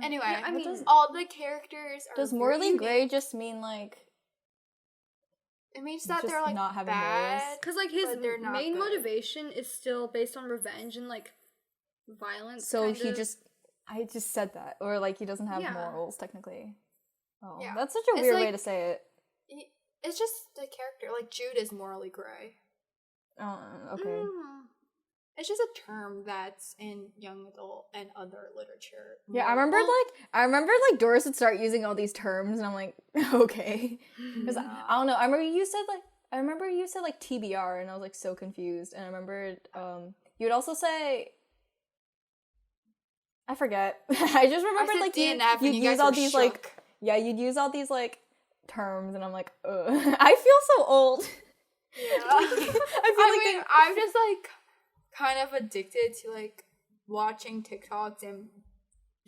Anyway, Yeah, I mean, all the characters are Does morally very gray just mean, like... It means that just they're, like, not having bad. morals? Because, like, his but they're not main good. motivation is still based on revenge and, like, violence. So kind he of. I just said that. Or, like, he doesn't have Yeah. morals, technically. Oh, Yeah. that's such a It's weird like- way to say it. It's just the character. Like, Jude is morally gray. Oh, okay. It's just a term that's in young adult and other literature. Yeah, I remember Doris would start using all these terms, and I'm like, okay, because I don't know. I remember you said like TBR, and I was like so confused. And I remember you would also say, I forget. I just remember like you'd use all these like you'd use all these like terms, and I'm like, ugh. I feel so old. Yeah. I'm just like kind of addicted to like watching TikToks and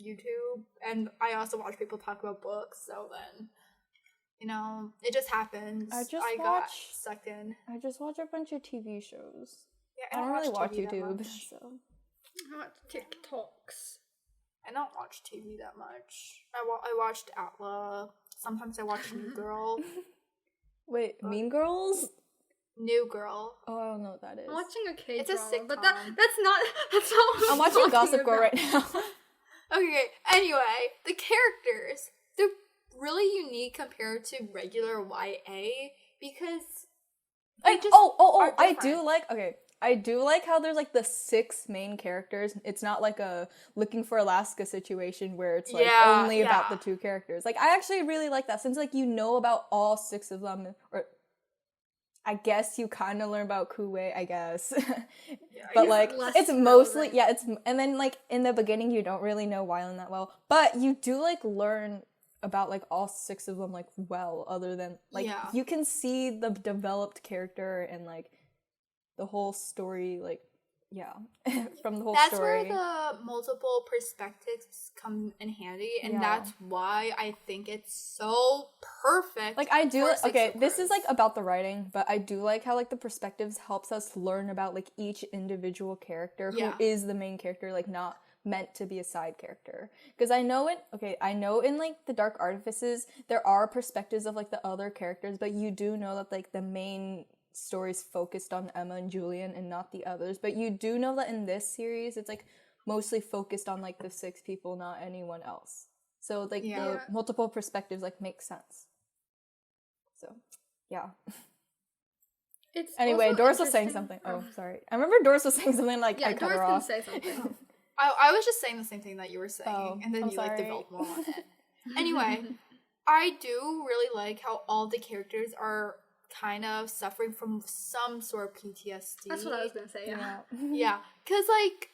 YouTube, and I also watch people talk about books, so then You know, it just happens. I got sucked in. I just watch a bunch of TV shows. Yeah, I don't really watch TV YouTube, so. I watch TikToks. I don't watch TV that much. I watched Outlaw. Sometimes I watch New Girl. Wait, Mean Girls? New Girl. Oh, I don't know what that is. I'm watching a K-drama, It's a sitcom. but that's not what I'm watching Gossip Girl right now. Okay, anyway, the characters, they're really unique compared to regular YA because like, just I do like how there's like the 6 main characters. It's not like a Looking for Alaska situation where it's like only about the 2 characters. Like, I actually really like that since like you know about all 6 of them, or I guess you kind of learn about Kuwait, I guess. But like it's mostly and then like in the beginning you don't really know Wylan that well, but you do like learn about like all 6 of them like well, other than like you can see the developed character and like the whole story, like from the whole story. That's where the multiple perspectives come in handy, and that's why I think it's so perfect. Like, I do, this is like about the writing, but I do like how like the perspectives helps us learn about like each individual character who is the main character, like not meant to be a side character. Because I know in like the Dark Artifices there are perspectives of like the other characters, but you do know that like the main stories focused on Emma and Julian and not the others, but you do know that in this series it's like mostly focused on like the 6 people, not anyone else, so like the multiple perspectives like make sense. So it's anyway, Doris was saying something. Oh, sorry, I remember Doris was saying something like I cut Doris her off. can say something. I was just saying the same thing that you were saying, and then you like developed more on it. Anyway, I do really like how all the characters are kind of suffering from some sort of PTSD. That's what I was gonna say. Yeah, because like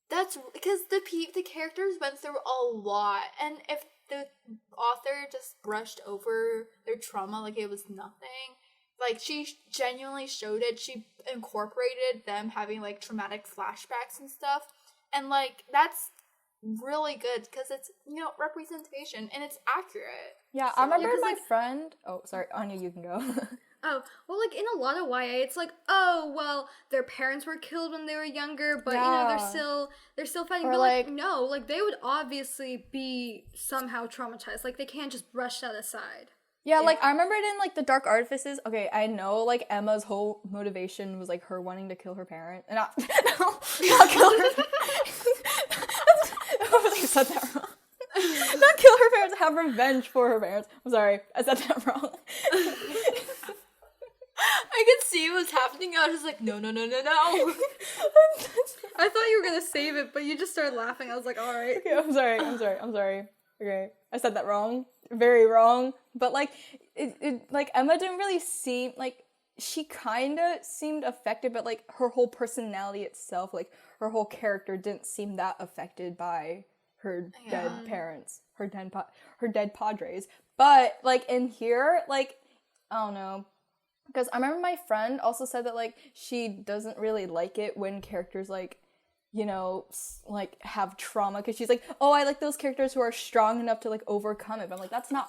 that's because the characters went through a lot, and if the author just brushed over their trauma like it was nothing, like she genuinely showed it. She incorporated them having like traumatic flashbacks and stuff, and like that's really good because it's representation and it's accurate. Yeah, so, I remember my friend. Oh, sorry, Anya, you can go. Oh, well, like in a lot of YA, it's like, oh, well, their parents were killed when they were younger, but they're still fighting. Or but like no, like they would obviously be somehow traumatized. Like they can't just brush that aside. Yeah, like I remember it in like the Dark Artifices. Okay, I know like Emma's whole motivation was like her wanting to kill her parent, and not kill her. I said that wrong. Not kill her parents, have revenge for her parents. I'm sorry, I said that wrong. I could see what was happening. I was just like, no. I thought you were gonna save it, but you just started laughing. I was like, all right. Okay, I'm sorry. Okay, I said that wrong, very wrong. But like, it like Emma didn't really seem like she kind of seemed affected, but like her whole personality itself, like her whole character didn't seem that affected by her dead parents, her dead padres. But like in here, like I don't know, because I remember my friend also said that like she doesn't really like it when characters like like have trauma, because she's like, oh, I like those characters who are strong enough to like overcome it. But I'm like, that's not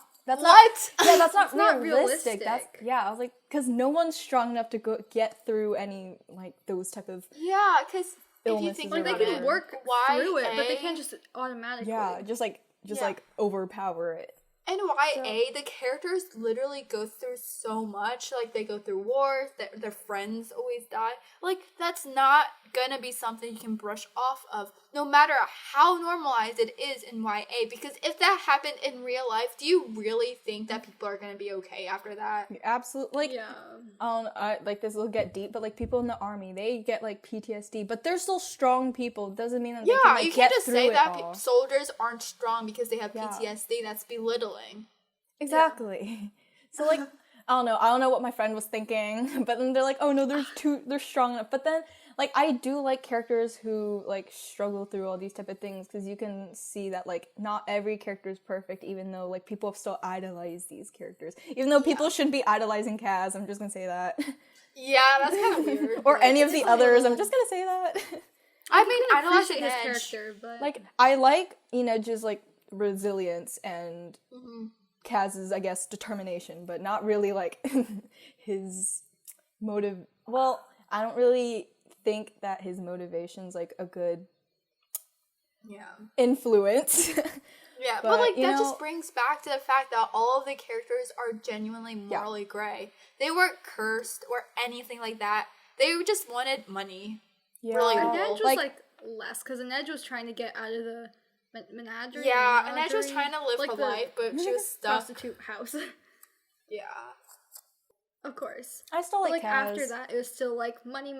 realistic. That's I was like, because no one's strong enough to get through any like those type of because if you think like they can work through it, but they can't just automatically like overpower it. In YA, the characters literally go through so much. Like, they go through wars, their friends always die. Like, that's not gonna be something you can brush off of, no matter how normalized it is in YA. Because if that happened in real life, do you really think that people are gonna be okay after that? Absolutely. Like, like, this will get deep, but, like, people in the army, they get, like, PTSD, but they're still strong people. It doesn't mean that they can, like, you can't just say that all. Soldiers aren't strong because they have PTSD. That's belittling. Exactly. So, like, I don't know what my friend was thinking, but then they're like, oh no, they're strong enough. But then, like, I do like characters who, like, struggle through all these type of things, because you can see that, like, not every character is perfect, even though, like, people still idolize these characters. Even though people shouldn't be idolizing Kaz, I'm just gonna say that. Yeah, that's kind of weird. Or any of the others, I'm just gonna say that. I mean, I don't appreciate his character, but... Like, I like Inej's, like, resilience and... Kaz's, I guess, determination, but not really like his motive. Well, I don't really think that his motivation's like a good influence. Yeah, but like that know, just brings back to the fact that all of the characters are genuinely morally gray. They weren't cursed or anything like that. They just wanted money. yeah, Relatable. Nedge was like less because Nedge was trying to get out of the menagerie. Yeah, and Nedge was trying to live her life, but she was stuck. Prostitute house. Yeah. Of course. I still But, like Kaz. after that, it was still like money.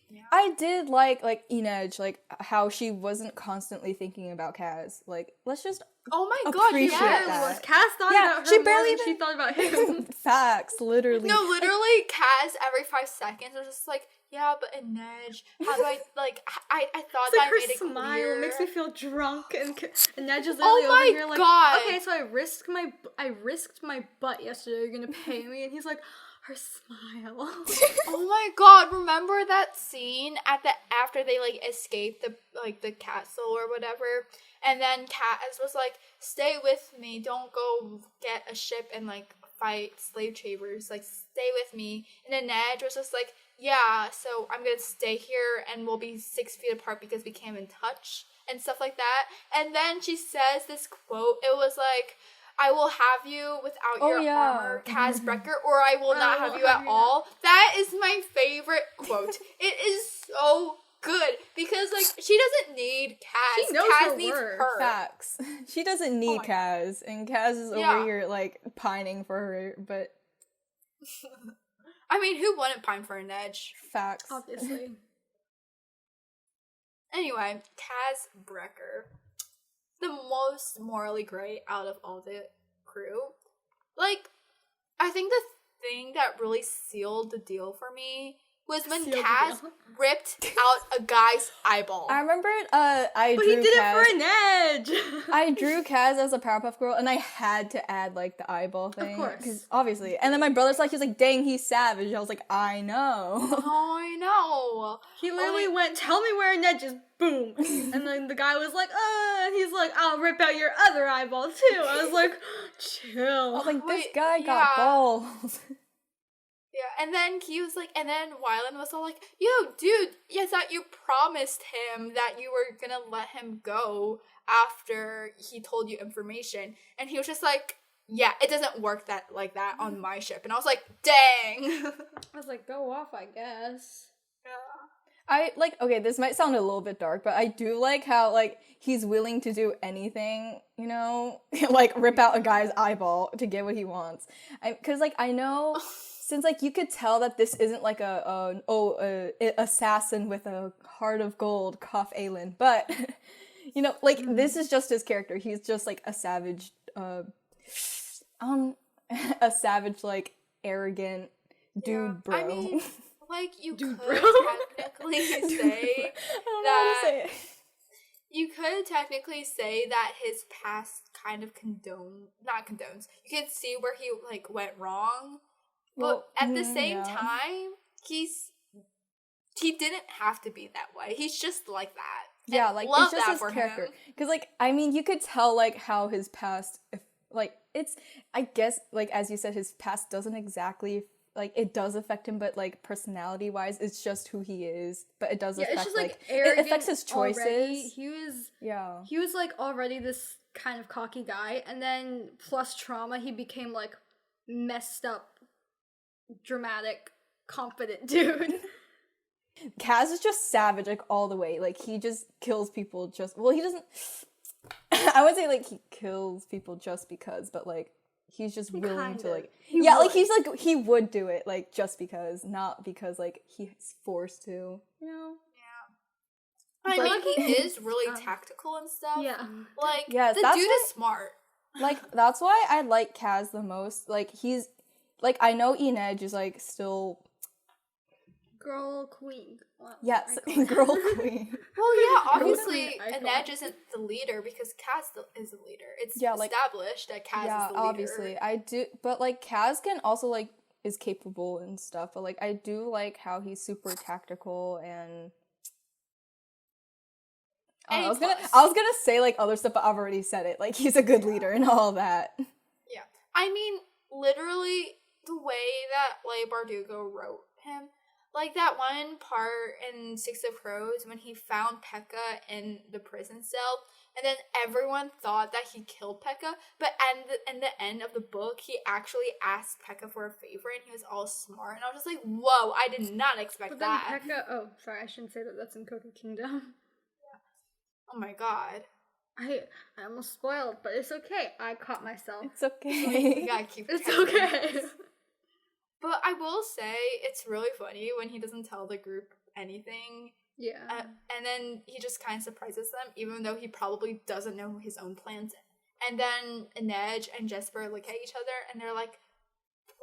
Yeah. I did like Inej, like how she wasn't constantly thinking about Kaz. Like, let's just Oh my god, appreciate yes. that. Kaz thought Yeah, about her she more barely than she even- thought about him. facts, literally. No, literally, Kaz every 5 seconds was just like, yeah, but Inej, how do I, like, I thought It's that like I her made it smile clear. makes me feel drunk, and Nedge is Oh literally my over here like, God. okay, so I risked my butt yesterday. You're gonna pay me, and he's like, her smile. Oh my god, remember that scene after they like escaped the castle or whatever, and then Kaz was like, stay with me, don't go get a ship and like fight slave traders, like stay with me. And then Nedge was just like, yeah, so I'm gonna stay here and we'll be 6 feet apart because we came in touch and stuff like that. And then she says this quote, it was like, I will have you without your armor, Kaz Brecker, or I will not have you at all. That is my favorite quote. It is so good because like she doesn't need Kaz. She knows Kaz her needs worth. her. Facts. She doesn't need my- Kaz, and Kaz is over here like pining for her, but I mean, who wouldn't pine for an edge? facts. Obviously. Anyway, Kaz Brecker, the most morally gray out of all the crew. Like, I think the thing that really sealed the deal for me was when Sealed the Kaz deal. ripped out a guy's eyeball. I remember I But drew he did Kaz. it for an edge. I drew Kaz as a Powerpuff Girl, and I had to add like the eyeball thing, course. 'cause obviously. And then my brother's like, he's like, "Dang, he's savage." I was like, "I know." Oh, I know. He literally went, tell me where an edge is, boom. And then the guy was like, and he's like, I'll rip out your other eyeball too. I was like, chill. I was like, "This Wait, guy got yeah. balls." Yeah, and then he was like, and then Wyland was all like, yo, dude, I thought you promised him that you were gonna let him go after he told you information. And he was just like, yeah, it doesn't work like that on my ship. And I was like, dang. I was like, go off, I guess. I like, okay, this might sound a little bit dark, but I do like how like he's willing to do anything, you know, like rip out a guy's eyeball to get what he wants. Because like I know, since like you could tell that this isn't like a assassin with a heart of gold, cough Aelin, but you know, like this is just his character. He's just like a savage, a savage like arrogant dude, bro. I mean, like, you Dude, could bro. technically say I don't know how to say it. you could technically say that his past kind of not condones. You could see where he like went wrong, but Well, at the same yeah. time, he didn't have to be that way. He's just like that. And Yeah, like love it's just that his for character. him. Because like I mean, you could tell like how his past, like it's, I guess like as you said, his past doesn't exactly like it does affect him, but like personality wise, it's just who he is. But it does Yeah, affect it's just like it arrogant affects his choices. already. Yeah. He was like already this kind of cocky guy, and then plus trauma, he became like messed up, dramatic, confident dude. Kaz is just savage like all the way. Like he just kills people just he doesn't I would say like he kills people just because, but like he's just willing kind to of. like He like would. he's like he would do it like just because, not because like he's forced to, you know. I But- mean, he is really tactical and stuff. Yeah. Like, Yes, the that's dude why- is smart. Like that's why I like Kaz the most. Like he's like, I know Inej is like still Girl queen. Well, yes, I call- girl queen. Well, yeah, Girl obviously, queen icon. Inej isn't the leader because Kaz is the leader. It's Yeah, like- established that Kaz Yeah, is the leader. obviously I do, but like Kaz can also like is capable and stuff. But like I do like how he's super tactical and I was gonna say like other stuff, but I've already said it. Like he's a good leader and all that. Yeah. I mean, literally, the way that Leigh Bardugo wrote him, like that one part in Six of Crows when he found Pekka in the prison cell, and then everyone thought that he killed Pekka, but in the end of the book, he actually asked Pekka for a favor, and he was all smart, and I was just like, whoa, I did not expect But then that. Pekka, oh, sorry, I shouldn't say that. That's in Cookie Kingdom. Oh my god. I almost spoiled, but it's okay. I caught myself. It's okay. We gotta keep It's protecting okay. this. But I will say, it's really funny when he doesn't tell the group anything. Yeah. And then he just kind of surprises them, even though he probably doesn't know his own plans. And then Inej and Jesper look at each other, and they're like,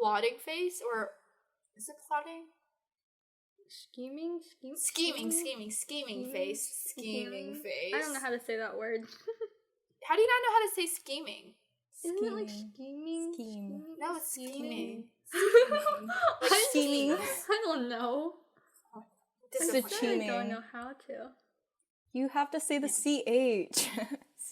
plotting face? Or, is it plotting? Scheming Scheming face. I don't know how to say that word. How do you not know how to say scheming? Isn't it like scheming? Scheme. No, it's scheming. Like scheming. I don't know. Disappointing. I Scheming. don't know how to. You have to say the CH.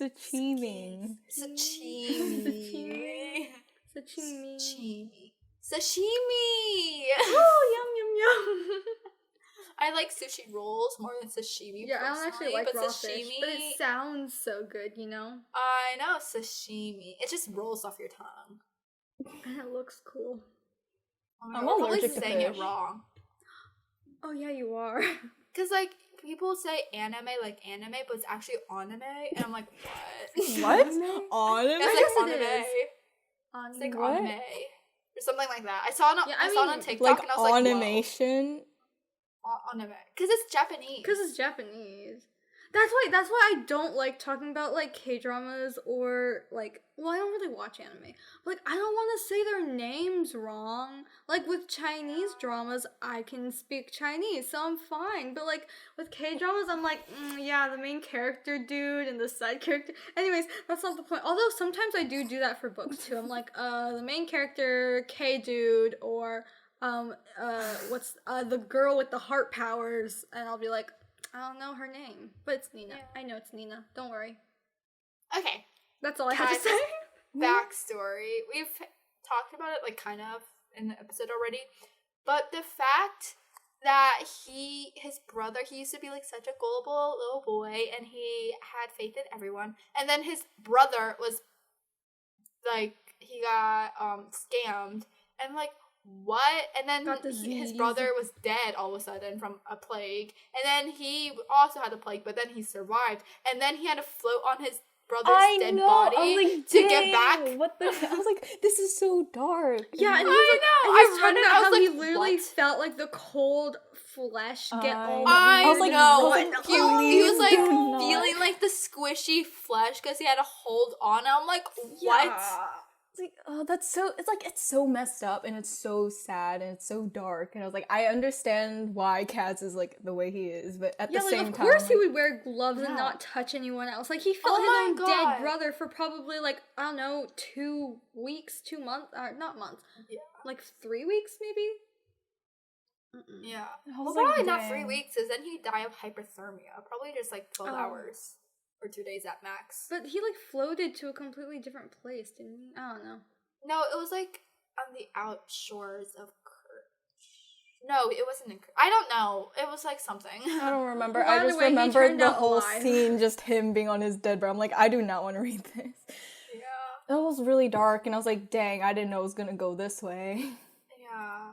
Sashimi. Sashimi. Sashimi. Sashimi. Oh, yum yum yum. I like sushi rolls more than sashimi. Yeah, I don't actually personally, like but raw sashimi, fish, but it sounds so good, you know? I know sashimi. It just rolls off your tongue. And it looks cool. Oh I'm God, we're allergic probably to saying fish. it wrong. Oh yeah, you are. Cause like people say anime like anime, but it's actually anime, and I'm like, what? What? Anime? Anime? It's guess like it anime. is. It's like What? anime or something like that. I saw it on, Yeah, I saw it on mean, TikTok, Like and I was like, whoa. animation? Anime, cause it's Japanese. Because it's Japanese. That's why I don't like talking about like K-dramas or like, well, I don't really watch anime. But, like, I don't want to say their names wrong. Like with Chinese dramas, I can speak Chinese, so I'm fine. But like with K-dramas, I'm like, yeah, the main character dude and the side character. Anyways, that's not the point. Although sometimes I do that for books too. I'm like, the main character K dude, or what's the girl with the heart powers, and I'll be like, I don't know her name, but it's Nina. Yeah. I know it's Nina. Don't worry. Okay, That's all I have to Guys, say. backstory. We've talked about it like kind of in the episode already, but the fact that his brother, he used to be like such a gullible little boy, and he had faith in everyone, and then his brother was like, he got scammed, and like, what? And then Got his disease. brother was dead all of a sudden from a plague, and then he also had a plague, but then he survived, and then he had to float on his brother's dead body I was like, to get back. What the? I was like, this is so dark. Yeah, and he I was like, know, and he was I talking read it, about I was how like, he literally what? felt like the cold flesh get all. I was like, know. what? He was like Please do not. feeling like the squishy flesh because he had to hold on. I'm like, what? Yeah. It's like, oh, that's so. It's like it's so messed up and it's so sad and it's so dark. And I was like, I understand why Kaz is like the way he is, but at Yeah, the like same of time, course he like, would wear gloves and Yeah. not touch anyone else. Like he felt Oh my his own God. dead brother for probably like, I don't know, 2 weeks, 2 months, not months, Yeah. like 3 weeks maybe. Mm-mm. Yeah. I Well, was like, probably not 3 dang. weeks, because then he'd die of hypothermia. Probably just like 12 Oh. hours or 2 days at max. But he like floated to a completely different place, didn't he? I don't know. No, it was like on the outshores of Kerch. No, it wasn't in Kerch. I don't know. It was like something. I don't remember. Well, I just anyway, he remembered turned the out whole alive. scene, just him being on his dead bro. I'm like, I do not want to read this. Yeah. It was really dark, and I was like, dang, I didn't know it was gonna go this way. Yeah.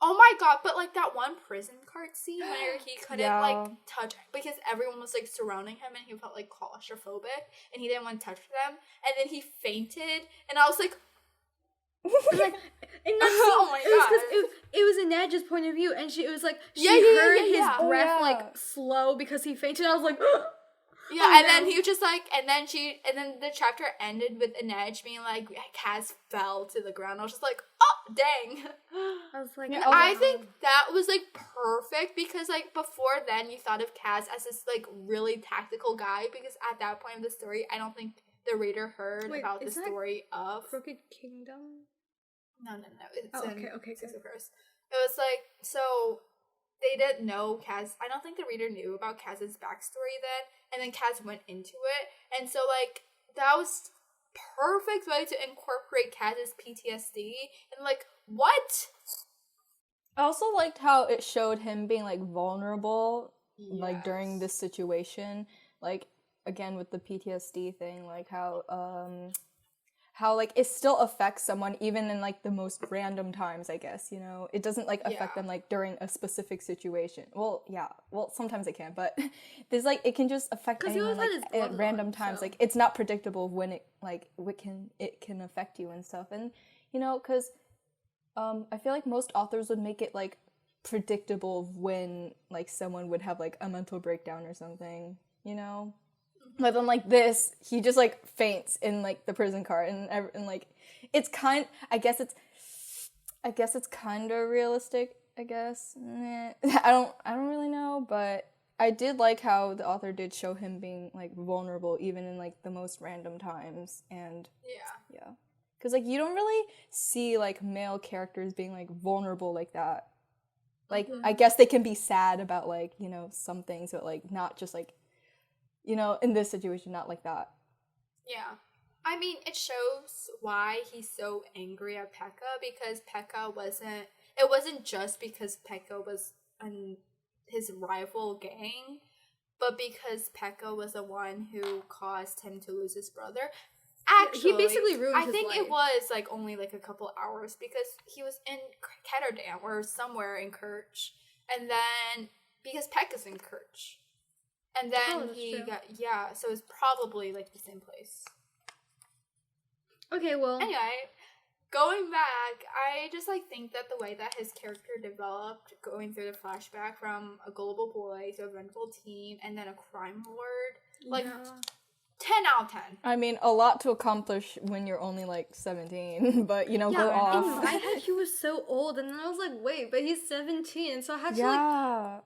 Oh my god, but like that one prison cart scene where he couldn't Yeah. like touch, because everyone was like surrounding him and he felt like claustrophobic and he didn't want to touch them, and then he fainted, and I was like, Like in that scene, Oh my it was God. because it was Inaj's point of view, and it was like she Yeah, yeah, heard yeah, his yeah. Oh, Oh, breath yeah. like slow because he fainted. I was like, yeah, Oh, and then no. he was just like, and then the chapter ended with Inej being like, Kaz fell to the ground. I was just like, oh dang. I was like, Yeah, oh, I wow. think that was like perfect, because like before then you thought of Kaz as this like really tactical guy, because at that point of the story I don't think the reader heard Wait, about the is that story of Crooked Kingdom. no it's Oh, in okay, Six good. of Crows. It was like, so they didn't know Kaz. I don't think the reader knew about Kaz's backstory then, and then Kaz went into it, and so like that was perfect way to incorporate Kaz's PTSD, and like what? I also liked how it showed him being like vulnerable, like during this situation, like again with the PTSD thing, like how like it still affects someone even in like the most random times, I guess, you know. It doesn't like affect them like during a specific situation. Well, sometimes it can, but there's like it can just affect anyone like at random times. Like it's not predictable when it like it can affect you and stuff. And you know, because I feel like most authors would make it like predictable when like someone would have like a mental breakdown or something, you know. But then, like, this, he just, like, faints in, like, the prison car, and like, it's I guess it's kind of realistic, I guess. I don't really know, but I did like how the author did show him being, like, vulnerable, even in, like, the most random times, and... Yeah. Because, like, you don't really see, like, male characters being, like, vulnerable like that. Like, I guess they can be sad about, like, you know, some things, but, like, not just, like... You know, in this situation, not like that. Yeah. I mean, it shows why he's so angry at Pekka, because Pekka wasn't... It wasn't just because Pekka was his rival gang, but because Pekka was the one who caused him to lose his brother. Actually, he basically ruined his think life. It was, like, only, like, a couple hours, because he was in Ketterdam, or somewhere in Kerch, and then... Because Pekka's in Kerch. And then he got, so it's probably, like, the same place. Okay, well. Anyway, going back, I just, like, think that the way that his character developed, going through the flashback from a gullible boy to a vengeful teen, and then a crime lord, like, 10 out of 10. I mean, a lot to accomplish when you're only, like, 17, but, you know, go off. In my head, he was so old, and then I was like, wait, but he's 17, and so I had to,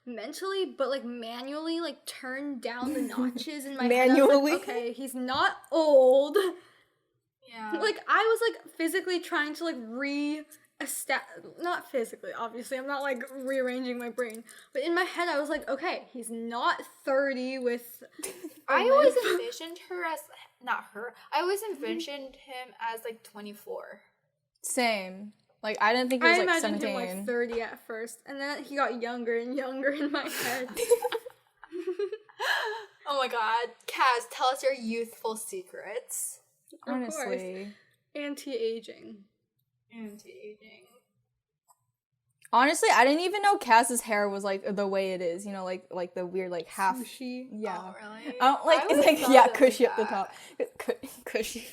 mentally, but like manually, like turn down the notches in my head. I was like, okay, he's not old. Yeah. Like I was like physically trying to like not physically, obviously. I'm not like rearranging my brain, but in my head I was like, okay, he's not 30 with. I always envisioned her as not her. I always envisioned him as like 24. Same. Like, I didn't think he was, like, 17. I imagined him, like, 30 at first, and then he got younger and younger in my head. Oh my god. Kaz, tell us your youthful secrets. Honestly. Anti-aging. Honestly, I didn't even know Kaz's hair was, like, the way it is, you know, like the weird, like, half... Cushy. Yeah. Oh, really? I don't, like, it's like, yeah, cushy up the top. Cushy.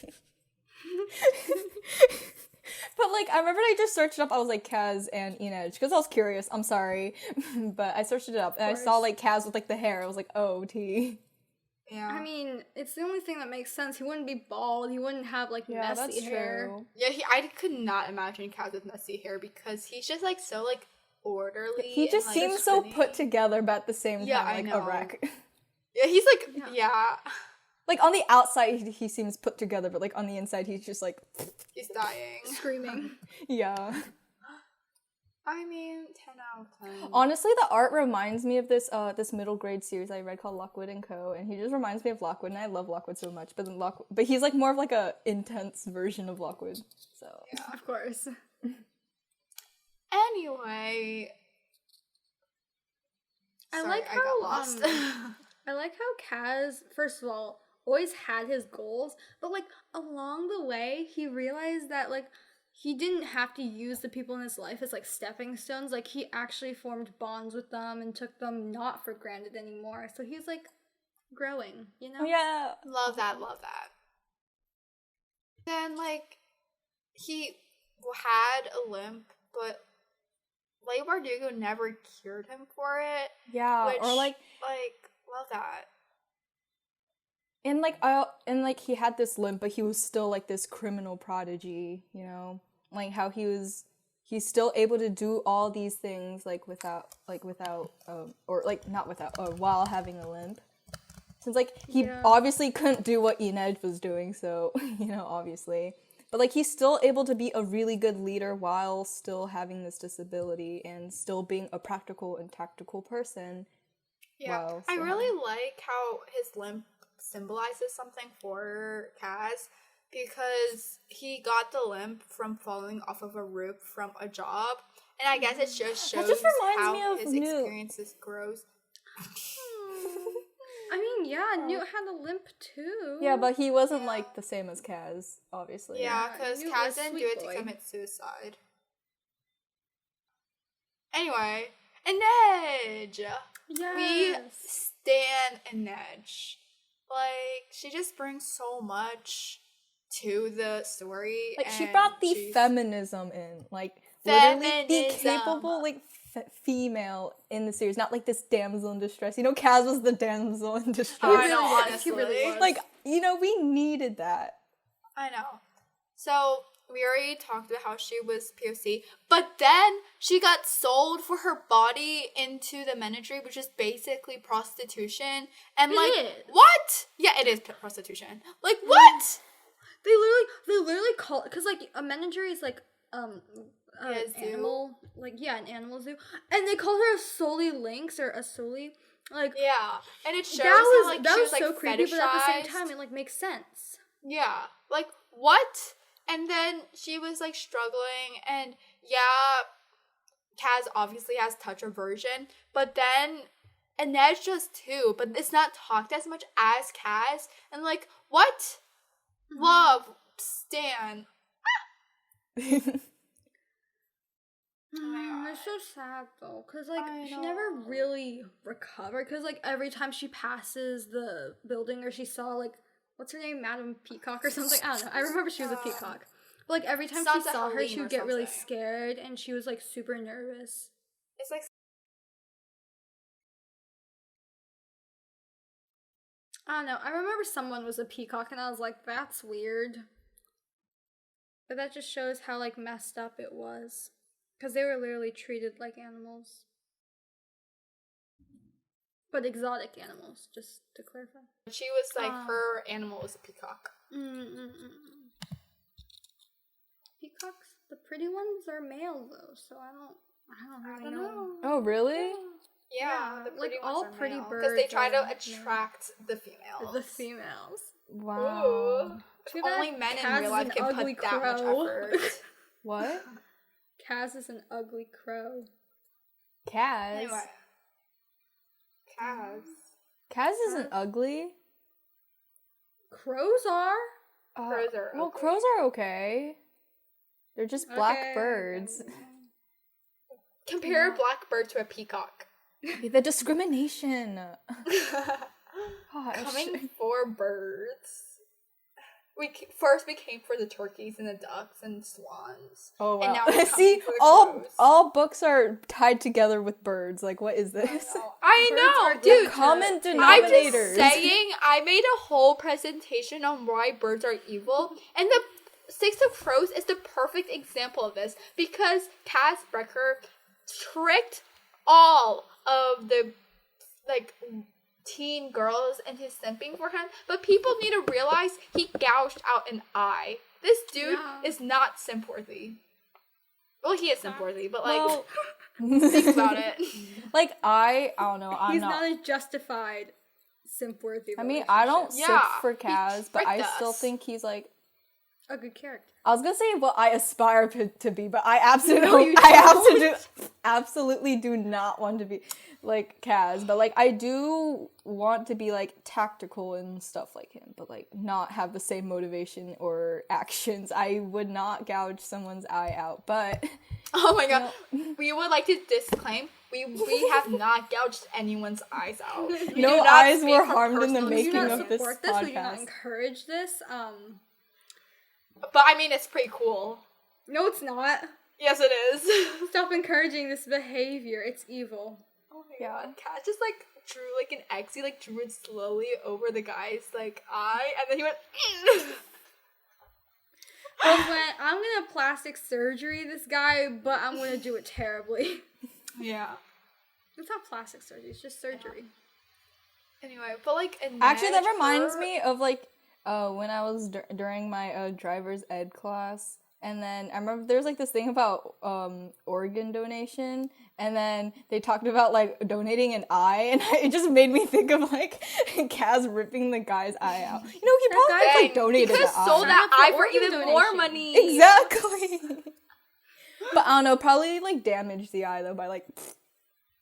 But, like, I remember I just searched it up, I was like, Kaz and Inej, because I was curious, I'm sorry, but I searched it up, and I saw, like, Kaz with, like, the hair, I was like, oh, T. Yeah. I mean, it's the only thing that makes sense. He wouldn't be bald, he wouldn't have, like, messy hair. True. Yeah, I could not imagine Kaz with messy hair, because he's just, like, so, like, orderly. He just and, like, seems so put together, but at the same time, like, a wreck. Yeah, he's, like, yeah. Like, on the outside, he seems put together, but, like, on the inside, he's just, like... He's dying. Screaming. Yeah. I mean, 10 out of 10. Honestly, the art reminds me of this this middle grade series I read called Lockwood & Co. And he just reminds me of Lockwood, and I love Lockwood so much. But then but he's, like, more of, like, a intense version of Lockwood. So... Yeah, of course. Anyway... I Sorry, like I how, got lost. I like how Kaz, first of all, always had his goals, but, like, along the way, he realized that, like, he didn't have to use the people in his life as, like, stepping stones. Like, he actually formed bonds with them and took them not for granted anymore. So he's, like, growing, you know? Yeah. Love that. Then, like, he had a limp, but Leigh Bardugo never cured him for it. Yeah, which, or, like... love that. And, like, he had this limp, but he was still, like, this criminal prodigy, you know? Like, how he's still able to do all these things, like, while having a limp. Since, like, he obviously couldn't do what Inej was doing, so, you know, obviously. But like he's still able to be a really good leader while still having this disability and still being a practical and tactical person. Yeah, Wow, I so really like how his limp symbolizes something for Kaz, because he got the limp from falling off of a roof from a job, and I guess it just shows reminds how me of his Newt. experiences grows. I mean, yeah, Newt had a limp too. Yeah, but he wasn't like the same as Kaz, obviously. Yeah, because Newt Kaz was didn't sweet do it boy. to commit suicide. Anyway, Inej! We Yes. stan Inej. Like, she just brings so much to the story. Like she and brought the she's- feminism in, like literally the Feminism. capable like female in the series, not like this damsel in distress. You know, Kaz was the damsel in distress. Oh, I know, was. honestly. He really was. Like, you know, we needed that. I know. So, we already talked about how she was POC, but then she got sold for her body into the menagerie, which is basically prostitution. And It like, is. what? Yeah, it is prostitution. Like, what? They literally call it, because like a menagerie is like Yeah, an zoo. animal, like yeah, an animal zoo, and they call her a Soli Lynx or a Soli, like Yeah, and it shows that was how like that she was was so like creepy, but at the same fetishized. time it like makes sense. Yeah, like what? And then she was like struggling, and yeah, Kaz obviously has touch aversion, but then Inej does too, but it's not talked as much as Kaz. And like, what? Love, stan. Oh my God. It's so sad though, cause like I she never know. really recovered. Cause like every time she passes the building, or she saw like what's her name, Madam Peacock or something. I don't know. I remember she was a peacock. But like every time she Sansa saw her, she Helene or would get really something. scared, and she was like super nervous. It's like I don't know. I remember someone was a peacock, and I was like, that's weird. But that just shows how like messed up it was, because they were literally treated like animals. But exotic animals, just to clarify. she was like her animal was a peacock. Peacocks, the pretty ones are male though, so I don't really know. Oh, really? Yeah, Yeah, the like, pretty all ones are pretty because they birds try to are male. attract the females. The females. Wow. Ooh. Too Only bad men Kaz in real is life an can ugly put that much crow. effort. What? Kaz is an ugly crow. Kaz? Anyway, Kaz. Kaz isn't ugly. Crows are. Crows are Well, ugly. crows are okay. They're just black Okay. birds. Compare a blackbird to a peacock. The discrimination. Gosh. Coming for birds. First we came for the turkeys and the ducks and swans. Oh And wow! now we're See, coming for the all crows. books are tied together with birds. Like, what is this? I Birds know, are dude. Common I'm denominators. just saying, I made a whole presentation on why birds are evil, and the Six of Crows is the perfect example of this, because Kaz Brecker tricked all of the, like, teen girls into simping for him, but people need to realize he gouged out an eye. This dude Yeah. is not simp worthy. Well, he is simp worthy, but like, Well, think about it. like I don't know. I'm He's not. not a justified simp worthy. I mean, I don't relationship. sip Yeah, for he Kaz, but I tricked still us. think he's like. A good character. I was gonna say what I aspire to be, but I absolutely, No, you absolutely do not want to be like Kaz. But like, I do want to be like tactical and stuff like him, but like not have the same motivation or actions. I would not gouge someone's eye out, but Oh my god. We would like to disclaim we have not gouged anyone's eyes out. We No do not eyes speak were from harmed in the personal We do making not of this support this. We do not podcast. encourage this. But I mean, it's pretty cool. No, it's not. Yes, it is. Stop encouraging this behavior. It's evil. Oh my Yeah. god. Kat just like drew like an X. He like drew it slowly over the guy's like eye, and then he went. But when I'm gonna plastic surgery this guy, but I'm gonna do it terribly. Yeah. It's not plastic surgery. It's just surgery. Anyway, but like Actually, that Inej, reminds her- me of like when I was during my driver's ed class, and then I remember there's like this thing about organ donation, and then they talked about like donating an eye, and it just made me think of like Kaz ripping the guy's eye out. You know, he probably Dang, like donated he could the have sold eye. that Sign eye up for for even organ more donation. money. Exactly. But I don't know, probably like damage the eye though by like.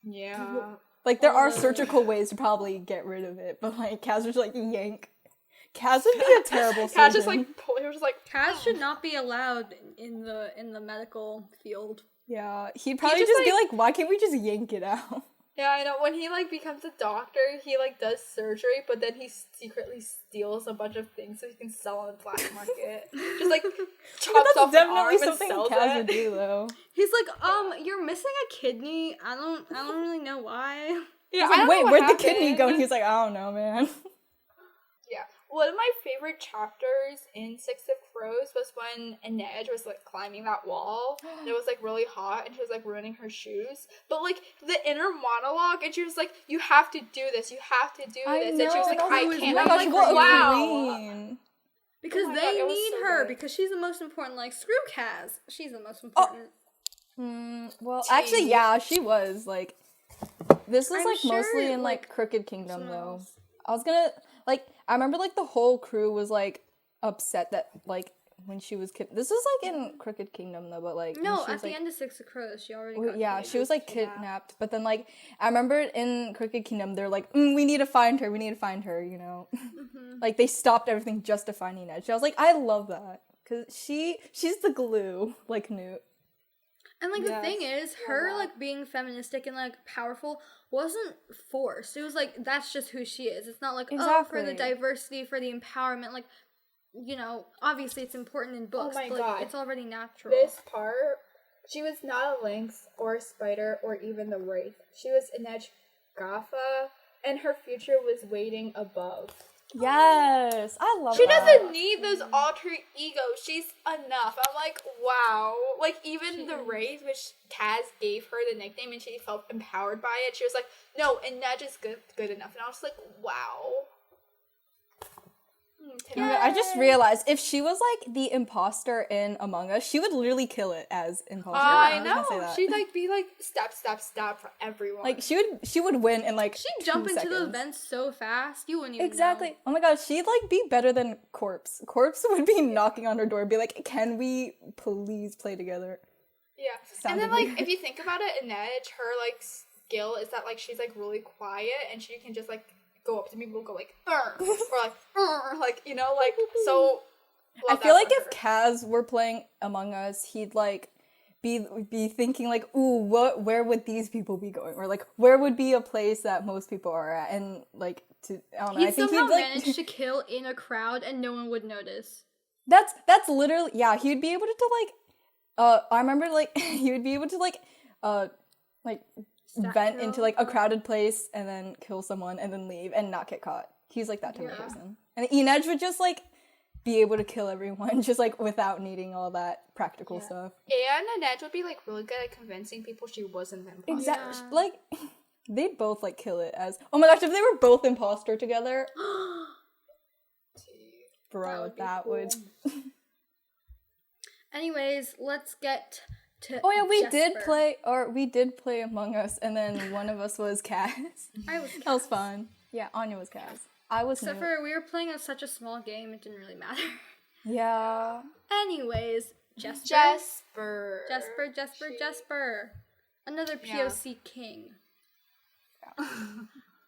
Yeah. Like, there are surgical ways to probably get rid of it, but, like, Kaz was, like, yank. Kaz would be a terrible surgeon. Cat just like he was just like Kaz should not be allowed in the medical field. Yeah, he'd probably just, just be like, why can't we just yank it out? yeah, I know. When he like becomes a doctor, he like does surgery, but then he secretly steals a bunch of things so he can sell on the black market. Just like chops That's off an definitely arm and something sells Kaz it. would do, though. He's like, you're missing a kidney. I don't really know why. Yeah, He's I like, don't wait, know what where'd the happened. kidney go? And he's like, I don't know, man. Yeah. One of my favorite chapters in Six of Crows was when Inej was like climbing that wall. And it was like really hot and she was like ruining her shoes. But like the inner monologue and she was like, you have to do this, you have to do this. And she was like, know. I It was can't. way I'm like, more wow. Queen. Because Oh my they God, it was need so her good. because she's the most important. Like, screw Kaz. She's the most important. Well, Tea. actually, yeah, she was, like, this was, I'm like, sure, mostly in, like, Crooked Kingdom, though. I was gonna, like, I remember, like, the whole crew was, like, upset that, like, when she was this was, like, in Crooked Kingdom, though, but, like, when No, she at was, the like, end of Six of Crows, she already well, got yeah, kidnapped. she was, like, kidnapped, but then, like, I remember in Crooked Kingdom, they're like, we need to find her, you know? Like, they stopped everything just to find Inej. I was like, I love that, because she's the glue, like Newt. And, like, Yes, the thing is, love her, that. like, being feministic and, like, powerful wasn't forced. It was, like, that's just who she is. It's not like, oh, for the Exactly. diversity, for the empowerment, like, you know, obviously it's important in books, my but, like, God. it's already natural. This part, she was not a lynx or a spider or even the wraith. She was Inej Gaffa, and her future was waiting above. Yes, I love She that. doesn't need those alter egos. She's enough. I'm like, wow. Like, even the Wraith, which Kaz gave her the nickname and she felt empowered by it, she was like, no, Inej is good enough. And I was like, wow. Yeah, I just realized if she was like the imposter in Among Us, she would literally kill it as imposter. I was gonna say know. that. She'd like be like stab for everyone. Like she would win in like She'd 2 jump into those seconds. vents so fast, you wouldn't even Exactly. know. Oh my god, she'd like be better than Corpse. Corpse would be knocking on her door, and be like, "Can we please play together?" yeah. And then like if you think about it, Inej, her like skill is that like she's like really quiet and she can just like go up to people and go like or like you know like so. I love feel that like for if her. Kaz were playing Among Us, he'd like be thinking like, "Ooh, where would these people be going?" Or like, where would be a place that most people are at? And like to I don't know. He'd I think somehow he'd like manage to kill in a crowd and no one would notice. That's literally yeah. He would be able to like I remember like he would be able to like vent into like a crowded place and then kill someone and then leave and not get caught. He's like that type of person. And Inej would just like be able to kill everyone just like without needing all that practical stuff. And Inej would be like really good at convincing people she wasn't the imposter. Exactly. Like they'd both like kill it as oh my gosh, if they were both imposter together. Bro, that would. Anyways, let's get to Oh yeah, we Jesper. did play Among Us, and then one of us was Kaz. I was That was fun. Yeah, Anya was Kaz. I was Except Newt. for we were playing on such a small game, it didn't really matter. Yeah. Anyways, Jesper. Jesper. Another POC king.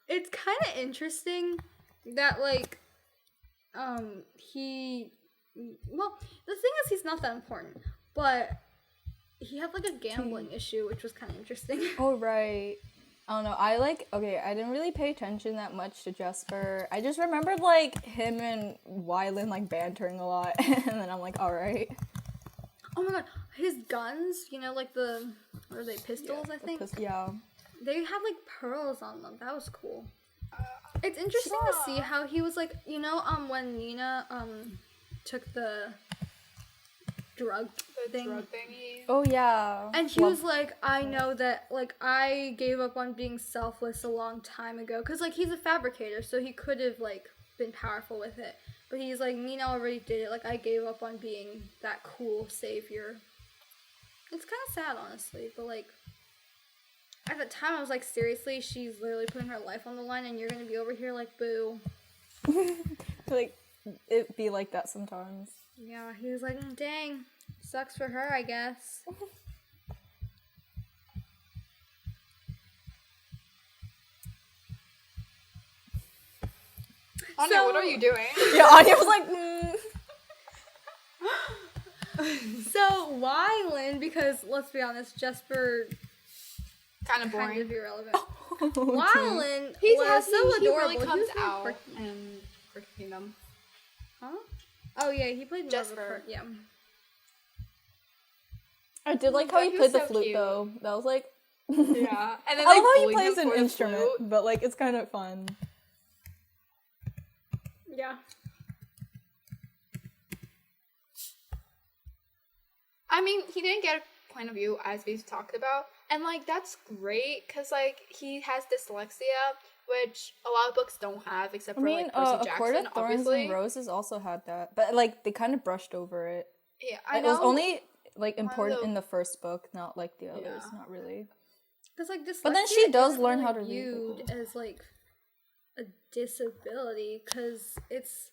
It's kind of interesting that, like, well, the thing is he's not that important, but he had, like, a gambling issue, which was kind of interesting. Oh, right. I don't know. I didn't really pay attention that much to Jesper. I just remembered, like, him and Wylan, like, bantering a lot. And then I'm like, alright. Oh my god, his guns, you know, like what are they, pistols, I think? Yeah. They had, like, pearls on them. That was cool. It's interesting to see how he was, like, you know, when Nina, took the drug thing. Drug thingy. Oh, yeah. And he was like, I know that, like, I gave up on being selfless a long time ago. Because, like, he's a fabricator, so he could have, like, been powerful with it. But he's like, Nina already did it. Like, I gave up on being that cool savior. It's kind of sad, honestly, but like, at the time I was like, seriously, she's literally putting her life on the line and you're gonna be over here like, boo. Like, it be like that sometimes. Yeah, he was like, dang, sucks for her, I guess. Anya, what are you doing? Yeah, Anya was like, So, why Lynn? Because, let's be honest, Jesper Kind of kind boring. of irrelevant. okay. Why Lynn He's was happy. so He adorable. really He comes was very out quirky. in Cricket Kingdom. Huh? Oh yeah, he played more of a Jesper. quirk, yeah. I did like my how God, he he was played the so flute cute. though. That was like Yeah. And then I they love how he bullied plays him an for the instrument, flute. but like it's kind of fun. Yeah. I mean, he didn't get a point of view as we've talked about, and like that's great because like he has dyslexia, which a lot of books don't have except I for mean, like Percy A Court Jackson, of Thorns obviously. and Roses also had that, but like they kind of brushed over it. Yeah, I It know. was only like One of important the- in the first book, not like the others. Yeah. Not really. Because like dyslexia But then she does isn't learn really how to read. viewed as like a disability because it's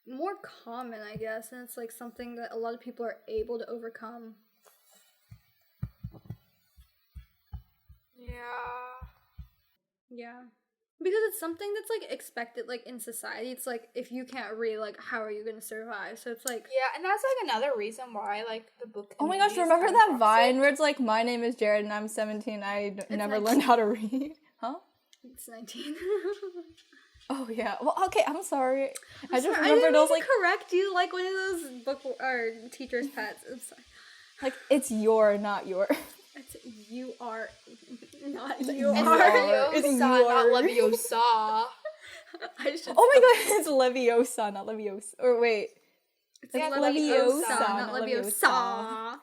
more common, I guess, and it's like something that a lot of people are able to overcome. Yeah. Yeah. Because it's something that's like expected like in society. It's like if you can't read, like how are you gonna survive? So it's like Yeah, and that's like another reason why like the book. Oh my gosh! community is Remember kinda that toxic. Vine where it's like, "My name is Jared and I'm 17. I never 19. learned how to read." Huh? it's 19. Oh yeah. Well, okay. I'm sorry. I just Sorry, remembered didn't I was mean like, to correct you like one of those book or teacher's pets. I'm sorry. it's your, not your. It's you are not It's you you are. are. It's Leviosa, not your. Leviosa. I should Oh my god! It's Leviosa, not Leviosa. Or wait. It's Yeah, Leviosa, Leviosa, not not Leviosa.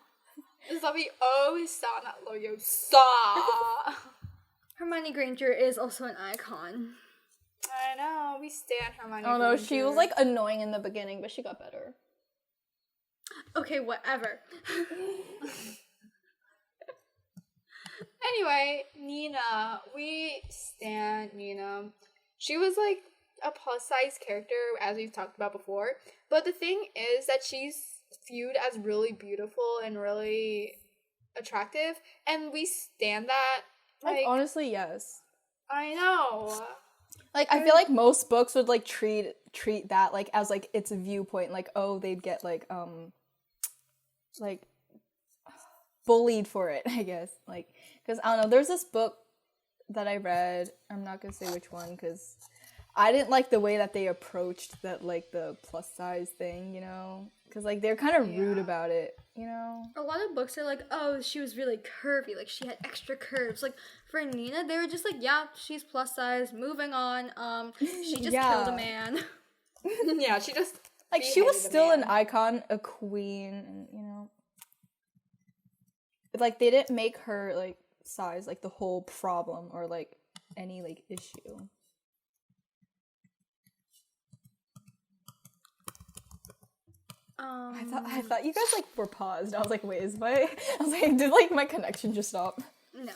It's Leviosa, not Leviosa. Hermione Granger is also an icon. I know, we stand Hermione. Oh no, she was Granger. like annoying in the beginning, but she got better. Okay, whatever. Anyway, Nina, we stand Nina. She was like a plus size character, as we've talked about before. But the thing is that she's viewed as really beautiful and really attractive, and we stand that. Like Like, honestly, yes. I know. Like I feel like most books would like treat that like as like its a viewpoint. Like oh, they'd get like bullied for it. I guess like because I don't know. There's this book that I read. I'm not gonna say which one because I didn't like the way that they approached that like the plus size thing. You know, because like they're kind of rude Yeah. about it. You know. A lot of books are like, oh, she was really curvy, like she had extra curves. Like for Nina, they were just like, yeah, she's plus size. Moving on. She just Yeah. killed a man. Yeah, she just Like she was beheaded a still an man. icon, a queen, and you know. But, like they didn't make her like size like the whole problem or like any like issue. I thought you guys like were paused. I was like, wait, is my I was like, did like my connection just stop? No. No,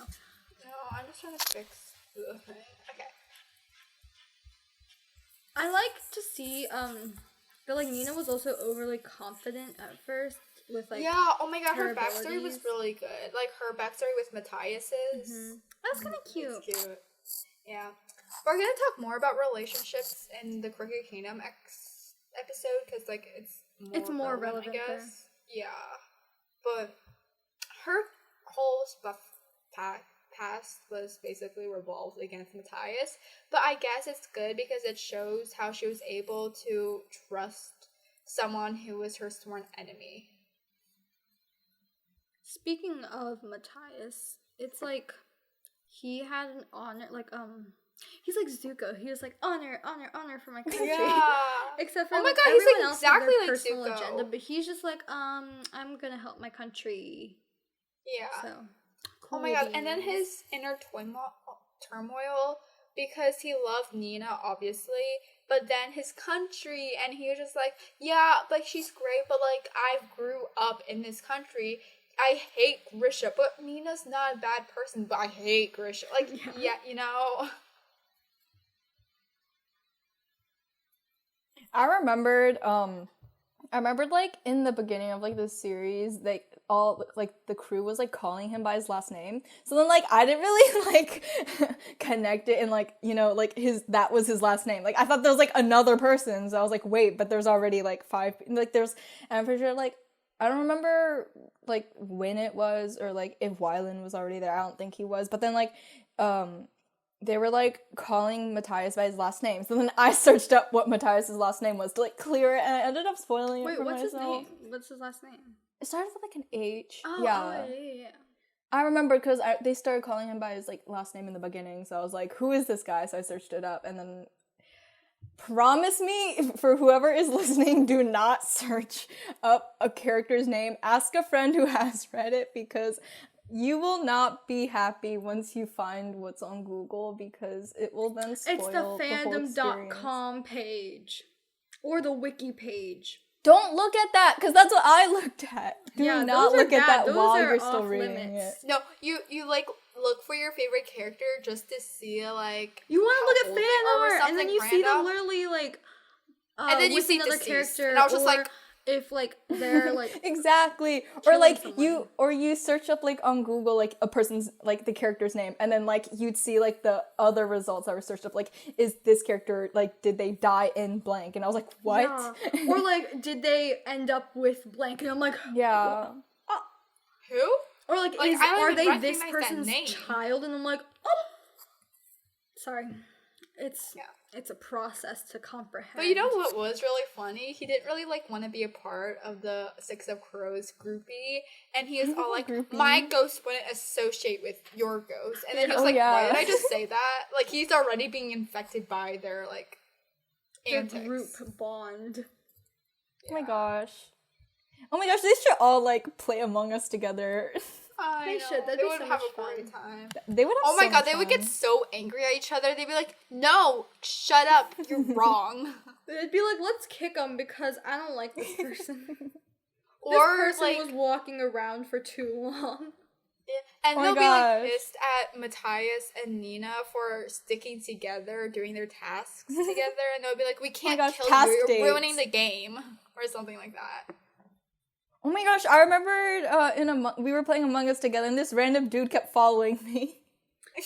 I'm just trying to fix the thing. Okay. I like to see but like Nina was also overly confident at first with like Yeah, oh my god, her her backstory was abilities. really good. Like her backstory with Matthias's. that's kind of cute. It's cute. Yeah. We're gonna talk more about relationships in the Cricket Kingdom episode because like it's more relevant, relevant I there. guess. Yeah, but her whole stuff past was basically revolved against Matthias. But I guess it's good because it shows how she was able to trust someone who was her sworn enemy. Speaking of Matthias, it's like he had an honor like he's like Zuko. He was like honor for my country. Yeah. Except for Oh my like, God, he's, like, everyone else had exactly their like personal Zuko. agenda, but he's just like I'm gonna help my country. Yeah. So Oh my god, and then his inner turmoil because he loved Nina, obviously, but then his country, and he was just like, yeah, like, she's great, but, like, I grew up in this country. I hate Grisha, but Mina's not a bad person, but I hate Grisha. Like, yeah, you know? I remembered, like, in the beginning of, like, this series, like, all, like, the crew was, like, calling him by his last name. So then, like, I didn't really, like, connect it and, like, you know, like, that was his last name. Like, I thought there was, like, another person. So I was like, wait, but there's already, like, 5, like, and I'm pretty sure, like, I don't remember, like, when it was, or, like, if Wylan was already there. I don't think he was. But then, like, they were, like, calling Matthias by his last name. So then I searched up what Matthias' last name was to, like, clear it, and I ended up spoiling it for myself. What's his name? What's his last name? It started with, like, an H. Oh, yeah. Yeah. I remember because they started calling him by his, like, last name in the beginning. So I was like, who is this guy? So I searched it up, and then... Promise me, for whoever is listening, do not search up a character's name. Ask a friend who has read it, because you will not be happy once you find what's on Google, because it will then spoil It's the the whole experience. fandom.com page. Or the wiki page. Don't look at that, because that's what I looked at. Do Yeah, not those are look at bad. that Those while are you're still off reading limits. it. No, you like, look for your favorite character just to see, like, You want how to look old at they fan are or art, and then something you see them random. literally, like, And then you with see another deceased. character, And I was just or like... if, like, they're, like... Exactly. Or, killing like, someone. you search up, like, on Google, like, a person's, like, the character's name, and then, like, you'd see, like, the other results that were searched up, like, is this character, like, did they die in blank? And I was like, what? Yeah. Or, like, did they end up with blank? And I'm like... Yeah. Who? Or, like, Like, I don't are even they recognize this that person's name. child? And I'm like, oh! Sorry. It's a process to comprehend. But you know what was really funny? He didn't really, like, want to be a part of the Six of Crows groupie, and he was all like, my ghost wouldn't associate with your ghost. And then he was like, why did I just say that? Like, he's already being infected by their, like, Their antics. group bond. Oh my gosh. Oh my gosh, they should all, like, play Among Us together. I They know. should. That'd They be would so have much a great fun. time. They would have Oh my so god, much they would fun. get so angry at each other. They'd be like, no, shut up, you're wrong. It'd be like, let's kick them because I don't like this person. Or, this person like, was walking around for too long. and Oh my they'll be, gosh. like, pissed at Matthias and Nina for sticking together, doing their tasks together, and they'll be like, we can't gosh, kill task you, you're dates. ruining the game, or something like that. Oh my gosh, I remembered we were playing Among Us together, and this random dude kept following me.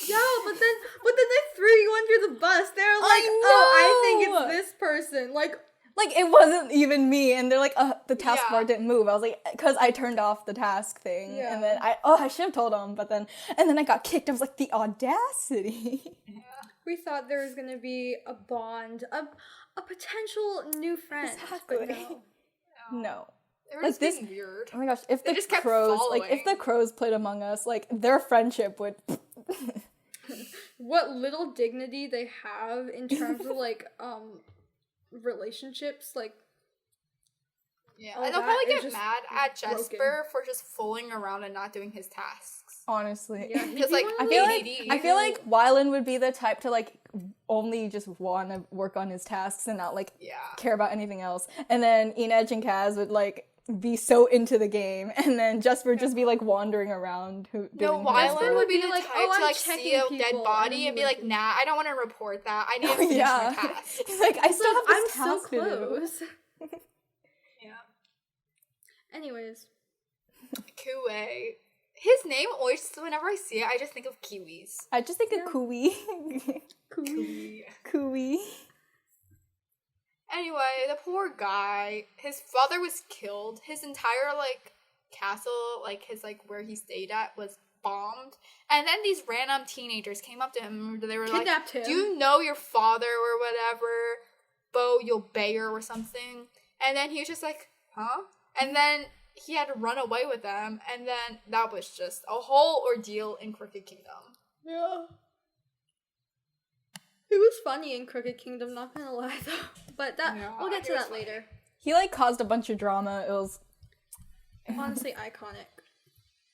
Yeah, but then they threw you under the bus. They're like, I oh, I think know! it's this person. Like, Like, it wasn't even me, and they're like, the taskbar Yeah. didn't move. I was like, because I turned off the task thing, Yeah. and then I should have told them, and then I got kicked. I was like, the audacity. we thought there was gonna be a bond, a potential new friend. Exactly. But no. No. They were Like just this- being weird. Oh my gosh, if They the just kept crows, following. played Among Us, like, their friendship would... What little dignity they have in terms of like relationships, like Yeah, Oh, and they'll that probably is get just mad at broken. Jesper for just fooling around and not doing his tasks. Honestly. yeah, Because, like, I feel ADD. like Wylan would be the type to, like, only just want to work on his tasks and not, like, Yeah. care about anything else. And then Inej and Kaz would, like, be so into the game, and then Jesper would just be, like, wandering around No, doing Wylan would be the like, type "Oh, to, I'm like, see checking a people," dead and body then and be he like, would- nah, I don't want to report that. I need to finish my task. He's like, I still have I'm this so task to do. close. Yeah. Anyways, Kuwei. His name always, whenever I see it, I just think of kiwis. I just think of Kui. Kiwi. Kui. Anyway, the poor guy, his father was killed. His entire, like, castle, like, his, like, where he stayed at was bombed. And then these random teenagers came up to him. They were Kidnapped like, him. do you know your father or whatever? Bo Yulbeyer or something. And then he was just like, huh? And then he had to run away with them. And then that was just a whole ordeal in Crooked Kingdom. yeah. It was funny in Crooked Kingdom, not gonna lie though. But that Yeah, we'll get to it was that later. He, like, caused a bunch of drama. It was Honestly, iconic.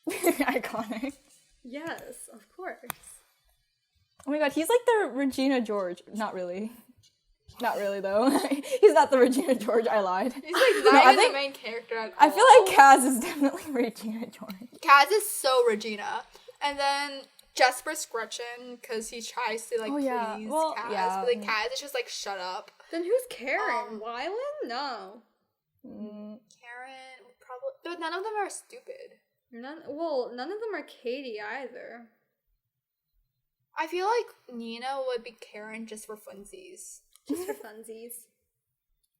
iconic. Yes, of course. Oh my god, he's like the Regina George. Not really. Not really though. He's not the Regina George. I lied. He's like not No, I even think- the main character at all. I feel like Kaz is definitely Regina George. Kaz is so Regina. And then Jesper's Gretchen, because he tries to like Oh, yeah. please Well, Kaz. yeah. But like Kaz is just like, shut up. Then who's Karen? Wylan? No. Karen, probably. But none of them are stupid. None of them are Katie either. I feel like Nina would be Karen just for funsies. Just for funsies.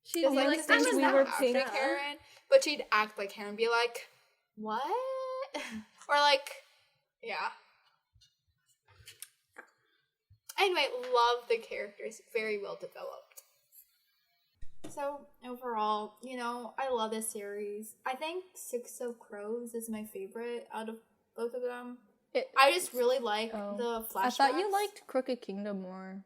She'd Because be like, like, then I'm she's a not were act pink. like Karen, but she'd act like Karen, be like, what? Or like, yeah. Anyway, love the characters. Very well developed. So, overall, you know, I love this series. I think Six of Crows is my favorite out of both of them. I just really like the flashbacks. I thought you liked Crooked Kingdom more.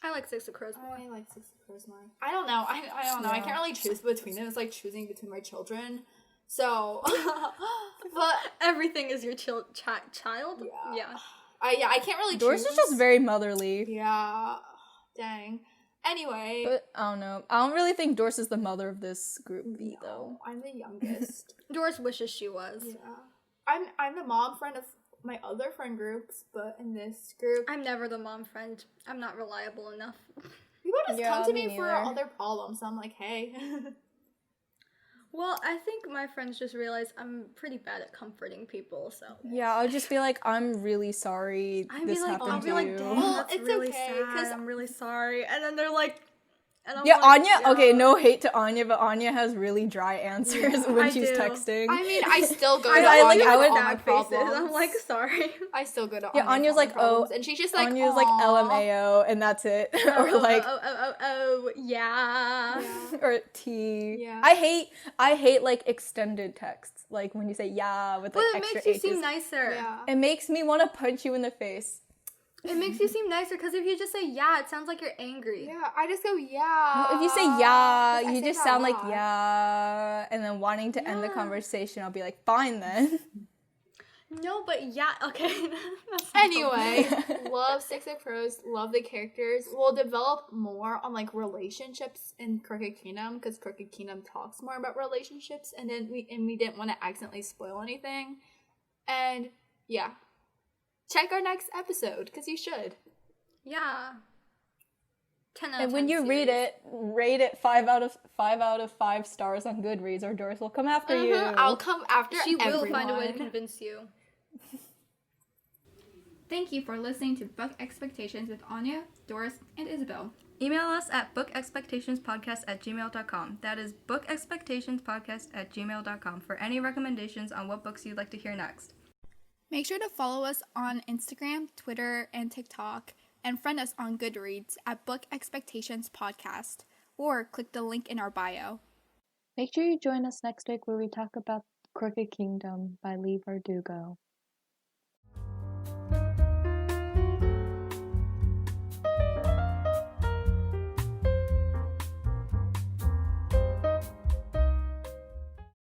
I like Six of Crows more. I like Six of Crows more. I don't know. I don't know. I Yeah. can't really choose between them. It's like choosing between my children. So, but Everything is your child? yeah. I can't really Doris choose. is just very motherly. Yeah. Dang. Anyway. But I don't know. I don't really think Doris is the mother of this group though. I'm the youngest. Doris wishes she was. Yeah. I'm the mom friend of my other friend groups, but in this group, I'm never the mom friend. I'm not reliable enough. people just Yeah, come to me me for neither. all their problems. So I'm like, hey. Well, I think my friends just realize I'm pretty bad at comforting people, so. Yeah, I'll just be like, I'm really sorry this happened I'll to be like, you. dang, Well, that's it's really okay, sad. 'cause- I'm really sorry. And then they're like, and I'm Yeah, like, Anya. Okay, no hate to Anya, but Anya has really dry answers when I she's do. texting. I mean, I still go I to like- Anya I with would- all my sad faces. problems. I'm like, sorry. I still go to Yeah, Anya Anya's for all my like, problems, oh, and she's just like, Anya's like "Aw." LMAO, and that's it. Or like, yeah. or T. Yeah. I hate like extended texts, like when you say yeah with But like it extra makes you H's. seem nicer. Yeah. It makes me want to punch you in the face. It makes you seem nicer because if you just say yeah, it sounds like you're angry. Yeah, I just go, yeah. No, if you say yeah, 'Cause I you say just that sound a like lot. yeah, and then wanting to end the Yeah. conversation. I'll be like, fine then. No, but yeah, okay. That's Anyway, love Six of Crows, love the characters. We'll develop more on like relationships in Crooked Kingdom because Crooked Kingdom talks more about relationships, and then we didn't want to accidentally spoil anything. And yeah, check our next episode because you should. Yeah. 10 out of And when 10 you read series. it, rate it 5 out of 5 stars on Goodreads, or Doris will come after you. I'll come after She will everyone. find a way to convince you. Thank you for listening to Book Expectations with Anya, Doris, and Isabel. Email us at bookexpectationspodcast@gmail.com. That is bookexpectationspodcast@gmail.com for any recommendations on what books you'd like to hear next. Make sure to follow us on Instagram, Twitter, and TikTok, and friend us on Goodreads at Book Expectations Podcast, or click the link in our bio. Make sure you join us next week where we talk about Crooked Kingdom by Leigh Bardugo.